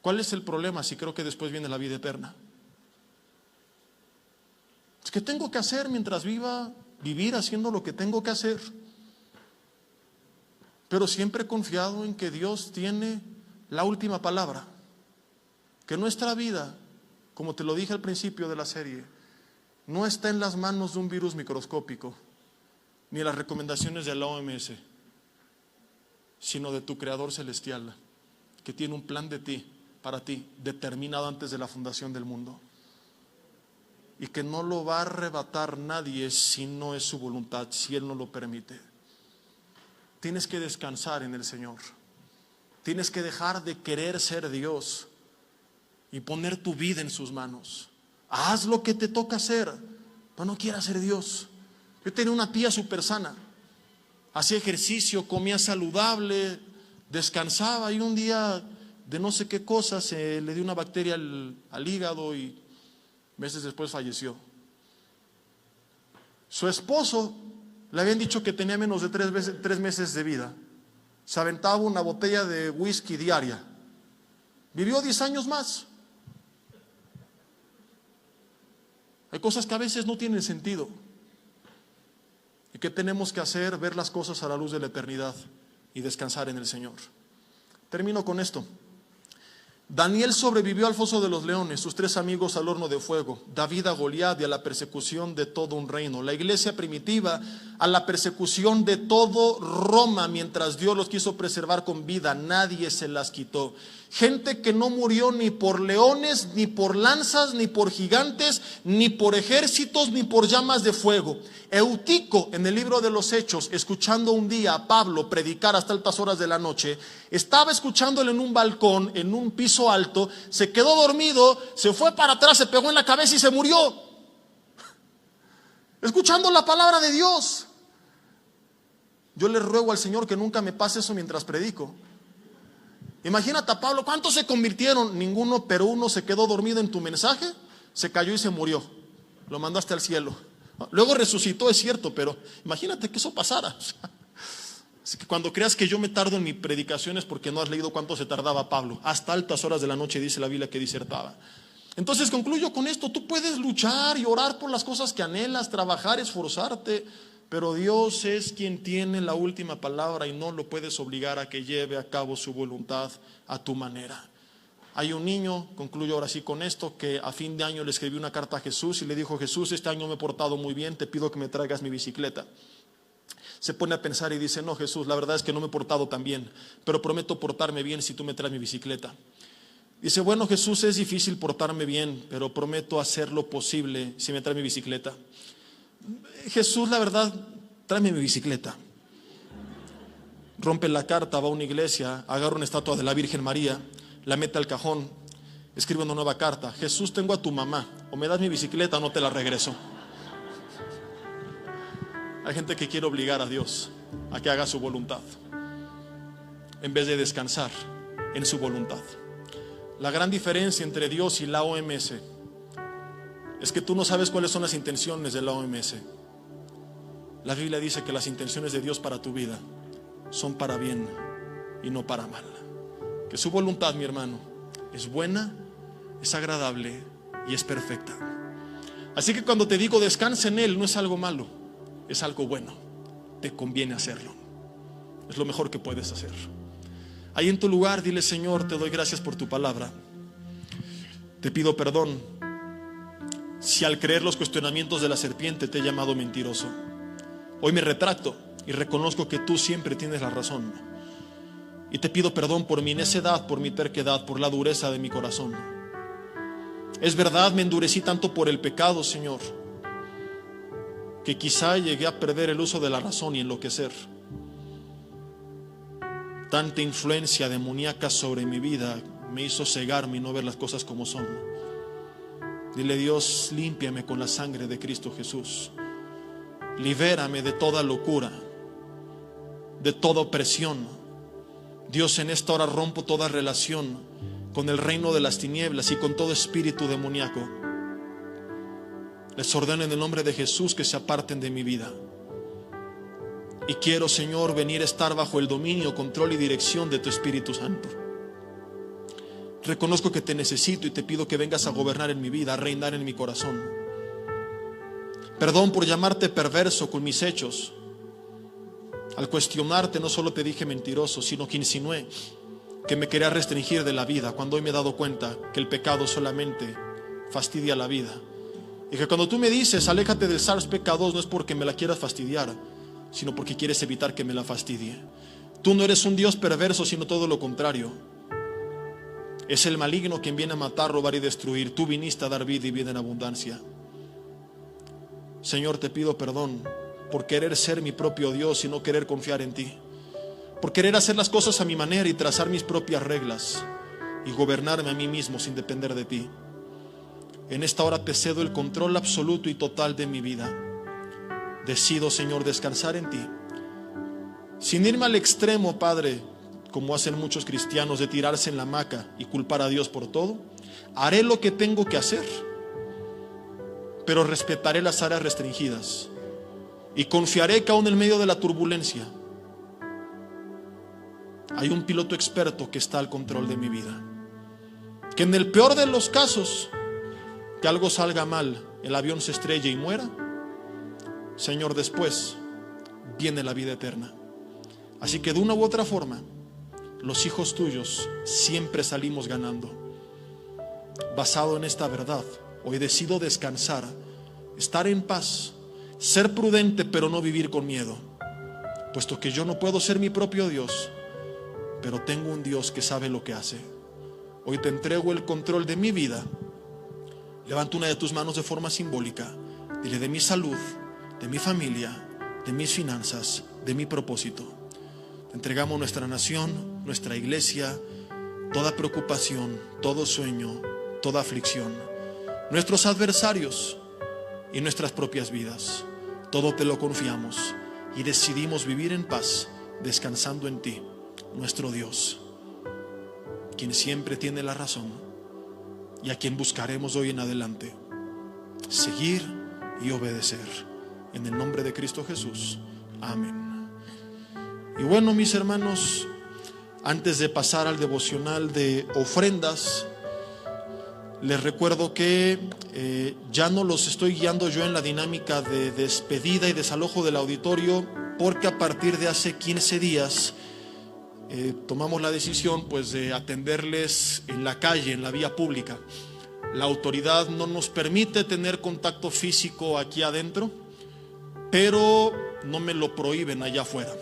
¿Cuál es el problema si creo que después viene la vida eterna? Es que tengo que hacer mientras viva, vivir haciendo lo que tengo que hacer. Pero siempre he confiado en que Dios tiene la última palabra. Que nuestra vida, como te lo dije al principio de la serie, no está en las manos de un virus microscópico, ni las recomendaciones de la OMS, sino de tu Creador celestial, que tiene un plan de ti, para ti, determinado antes de la fundación del mundo, y que no lo va a arrebatar nadie si no es su voluntad, si Él no lo permite. Tienes que descansar en el Señor. Tienes que dejar de querer ser Dios y poner tu vida en sus manos. Haz lo que te toca hacer, pero no quieras ser Dios. Yo tenía una tía súper sana, hacía ejercicio, comía saludable, descansaba, y un día de no sé qué cosa se le dio una bacteria al hígado y meses después falleció. Su esposo le habían dicho que tenía menos de 3 meses de vida. Se aventaba una botella de whisky diaria. Vivió 10 años más. Hay cosas que a veces no tienen sentido. ¿Y qué tenemos que hacer? Ver las cosas a la luz de la eternidad y descansar en el Señor. Termino con esto. Daniel sobrevivió al foso de los leones, sus 3 amigos al horno de fuego, David a Goliat y a la persecución de todo un reino, la iglesia primitiva a la persecución de todo Roma, mientras Dios los quiso preservar con vida, nadie se las quitó. Gente que no murió ni por leones, ni por lanzas, ni por gigantes, ni por ejércitos, ni por llamas de fuego. Eutico, en el libro de los Hechos, escuchando un día a Pablo predicar hasta altas horas de la noche, estaba escuchándolo en un balcón, en un piso alto, se quedó dormido, se fue para atrás, se pegó en la cabeza y se murió. Escuchando la palabra de Dios. Yo le ruego al Señor que nunca me pase eso mientras predico. Imagínate a Pablo, ¿cuántos se convirtieron? Ninguno, pero uno se quedó dormido en tu mensaje, se cayó y se murió. Lo mandaste al cielo. Luego resucitó, es cierto, pero imagínate que eso pasara. Así que cuando creas que yo me tardo en mi predicación es porque no has leído cuánto se tardaba Pablo. Hasta altas horas de la noche dice la Biblia que disertaba. Entonces concluyo con esto: tú puedes luchar y orar por las cosas que anhelas, trabajar, esforzarte, pero Dios es quien tiene la última palabra y no lo puedes obligar a que lleve a cabo su voluntad a tu manera. Hay un niño, concluyo ahora sí con esto, que a fin de año le escribió una carta a Jesús y le dijo: Jesús, este año me he portado muy bien, te pido que me traigas mi bicicleta. Se pone a pensar y dice: no, Jesús, la verdad es que no me he portado tan bien, pero prometo portarme bien si tú me traes mi bicicleta. Dice: bueno, Jesús, es difícil portarme bien, pero prometo hacer lo posible si me traes mi bicicleta. Jesús, la verdad, tráeme mi bicicleta. Rompe la carta, va a una iglesia, agarra una estatua de la Virgen María, la mete al cajón, escribe una nueva carta: Jesús, tengo a tu mamá, o me das mi bicicleta o no te la regreso. Hay gente que quiere obligar a Dios a que haga su voluntad en vez de descansar en su voluntad. La gran diferencia entre Dios y la OMS es que tú no sabes cuáles son las intenciones de la OMS. La Biblia dice que las intenciones de Dios para tu vida son para bien y no para mal. Que su voluntad, mi hermano, es buena, es agradable y es perfecta. Así que cuando te digo descansa en Él, no es algo malo, es algo bueno. Te conviene hacerlo. Es lo mejor que puedes hacer. Ahí en tu lugar dile: Señor, te doy gracias por tu palabra. Te pido perdón si al creer los cuestionamientos de la serpiente te he llamado mentiroso. Hoy me retracto y reconozco que tú siempre tienes la razón. Y te pido perdón por mi necedad, por mi terquedad, por la dureza de mi corazón. Es verdad, me endurecí tanto por el pecado, Señor, que quizá llegué a perder el uso de la razón y enloquecer. Tanta influencia demoníaca sobre mi vida me hizo cegarme y no ver las cosas como son. Dile: Dios, límpiame con la sangre de Cristo Jesús. Libérame de toda locura. de toda opresión. Dios, en esta hora rompo toda relación con el reino de las tinieblas y con todo espíritu demoníaco. Les ordeno en el nombre de Jesús que se aparten de mi vida. Y quiero, Señor, venir a estar bajo el dominio, control y dirección de tu Espíritu Santo. Reconozco que te necesito y te pido que vengas a gobernar en mi vida, a reinar en mi corazón. Perdón por llamarte perverso con mis hechos. Al cuestionarte no solo te dije mentiroso, sino que insinué que me quería restringir de la vida, cuando hoy me he dado cuenta que el pecado solamente fastidia la vida. Y que cuando tú me dices, aléjate del SARS-CoV-2, no es porque me la quieras fastidiar, sino porque quieres evitar que me la fastidie. Tú no eres un Dios perverso, sino todo lo contrario. Es el maligno quien viene a matar, robar y destruir. Tú viniste a dar vida y vida en abundancia. Señor, te pido perdón por querer ser mi propio Dios y no querer confiar en ti, por querer hacer las cosas a mi manera y trazar mis propias reglas y gobernarme a mí mismo sin depender de ti. En esta hora te cedo el control absoluto y total de mi vida. Decido, Señor, descansar en ti, sin irme al extremo, Padre, como hacen muchos cristianos, de tirarse en la hamaca y culpar a Dios por todo. Haré lo que tengo que hacer, pero respetaré las áreas restringidas y confiaré que aún en medio de la turbulencia hay un piloto experto que está al control de mi vida. Que en el peor de los casos, que algo salga mal, el avión se estrelle y muera, Señor, después viene la vida eterna. Así que de una u otra forma, los hijos tuyos siempre salimos ganando. Basado en esta verdad, hoy decido descansar, estar en paz, ser prudente pero no vivir con miedo, puesto que yo no puedo ser mi propio Dios, pero tengo un Dios que sabe lo que hace. Hoy te entrego el control de mi vida. Levanta una de tus manos de forma simbólica. Dile: de mi salud, de mi familia, de mis finanzas, de mi propósito. Te entregamos nuestra nación, nuestra iglesia, toda preocupación, todo sueño, toda aflicción, nuestros adversarios y nuestras propias vidas. Todo te lo confiamos y decidimos vivir en paz, descansando en ti, nuestro Dios, quien siempre tiene la razón y a quien buscaremos hoy en adelante seguir y obedecer. En el nombre de Cristo Jesús. Amén. Y bueno, mis hermanos, antes de pasar al devocional de ofrendas, les recuerdo que ya no los estoy guiando yo en la dinámica de despedida y desalojo del auditorio, porque a partir de hace 15 días tomamos la decisión pues de atenderles en la calle, en la vía pública. La autoridad no nos permite tener contacto físico aquí adentro, pero no me lo prohíben allá afuera.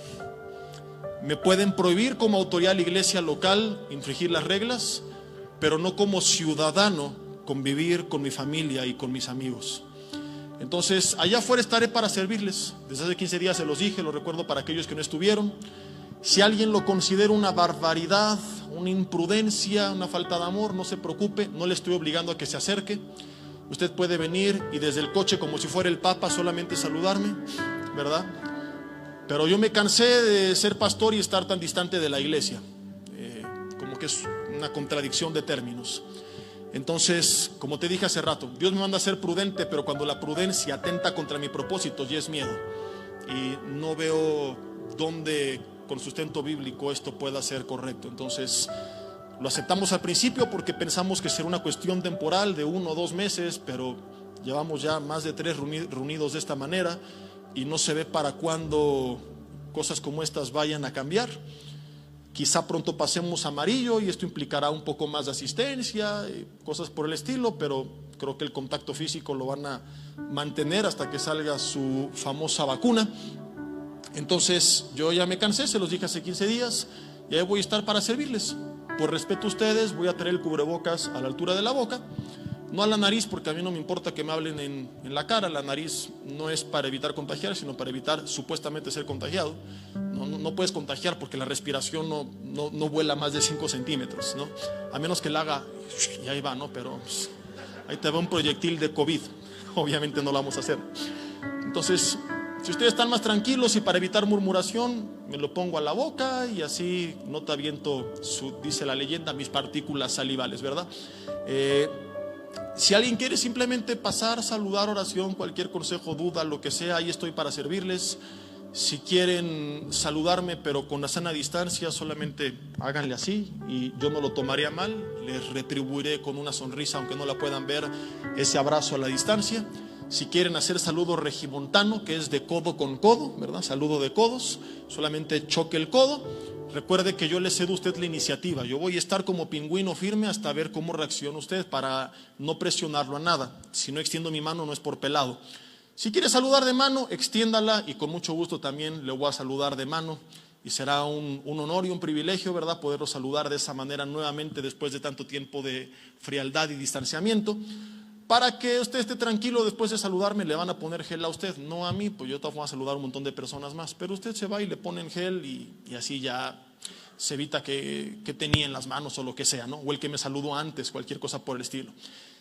Me pueden prohibir como autoridad de la iglesia local infringir las reglas, pero no como ciudadano convivir con mi familia y con mis amigos. Entonces, allá afuera estaré para servirles. Desde hace 15 días se los dije, lo recuerdo para aquellos que no estuvieron. Si alguien lo considera una barbaridad, una imprudencia, una falta de amor, no se preocupe, no le estoy obligando a que se acerque. Usted puede venir y desde el coche, como si fuera el Papa, solamente saludarme, ¿verdad? Pero yo me cansé de ser pastor y estar tan distante de la iglesia. Como que es una contradicción de términos. Entonces, como te dije hace rato, Dios me manda a ser prudente, pero cuando la prudencia atenta contra mi propósito, ya es miedo. Y no veo dónde con sustento bíblico esto pueda ser correcto. Entonces, lo aceptamos al principio porque pensamos que será una cuestión temporal de 1 o 2 meses, pero llevamos ya más de 3 reunidos de esta manera y no se ve para cuándo cosas como estas vayan a cambiar. Quizá pronto pasemos a amarillo y esto implicará un poco más de asistencia y cosas por el estilo, pero creo que el contacto físico lo van a mantener hasta que salga su famosa vacuna. Entonces yo ya me cansé, se los dije hace 15 días, y ahí voy a estar para servirles. Por respeto a ustedes, voy a traer el cubrebocas a la altura de la boca, no a la nariz, porque a mí no me importa que me hablen en la cara. La nariz no es para evitar contagiar, sino para evitar supuestamente ser contagiado. No puedes contagiar porque la respiración no vuela más de 5 centímetros, ¿no? A menos que la haga y ahí va, ¿no? Pero pues, ahí te va un proyectil de COVID. Obviamente no lo vamos a hacer. Entonces, Si ustedes están más tranquilos y para evitar murmuración, me lo pongo a la boca y así no te aviento, dice la leyenda, mis partículas salivales, ¿verdad? Si alguien quiere simplemente pasar, saludar, oración, cualquier consejo, duda, lo que sea, ahí estoy para servirles. Si quieren saludarme pero con la sana distancia, solamente háganle así y yo no lo tomaría mal, les retribuiré con una sonrisa, aunque no la puedan ver, ese abrazo a la distancia. Si quieren hacer saludo regimontano, que es de codo con codo, ¿verdad? Saludo de codos, solamente choque el codo. Recuerde que yo le cedo a usted la iniciativa. Yo voy a estar como pingüino firme hasta ver cómo reacciona usted para no presionarlo a nada. Si no extiendo mi mano no es por pelado. Si quiere saludar de mano, extiéndala y con mucho gusto también le voy a saludar de mano. Y será un honor y un privilegio, ¿verdad?, poderlo saludar de esa manera nuevamente después de tanto tiempo de frialdad y distanciamiento. Para que usted esté tranquilo, después de saludarme le van a poner gel a usted, no a mí, pues yo te voy a saludar a un montón de personas más, pero usted se va y le ponen gel y así ya se evita que tenía en las manos o lo que sea, ¿no? O el que me saludó antes, cualquier cosa por el estilo.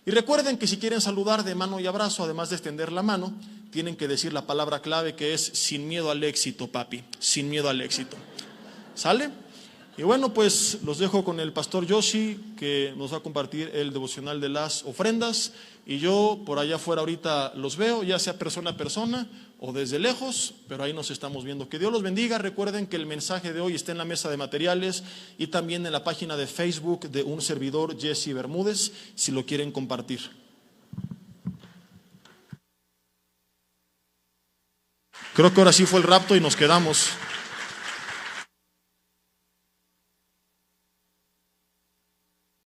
Y recuerden que si quieren saludar de mano y abrazo, además de extender la mano, tienen que decir la palabra clave que es sin miedo al éxito, papi, sin miedo al éxito. ¿Sale? Y bueno, pues los dejo con el pastor Yoshi, que nos va a compartir el devocional de las ofrendas. Y yo por allá afuera ahorita los veo, ya sea persona a persona o desde lejos, pero ahí nos estamos viendo. Que Dios los bendiga. Recuerden que el mensaje de hoy está en la mesa de materiales y también en la página de Facebook de un servidor, Jesse Bermúdez, si lo quieren compartir. Creo que ahora sí fue el rapto y nos quedamos.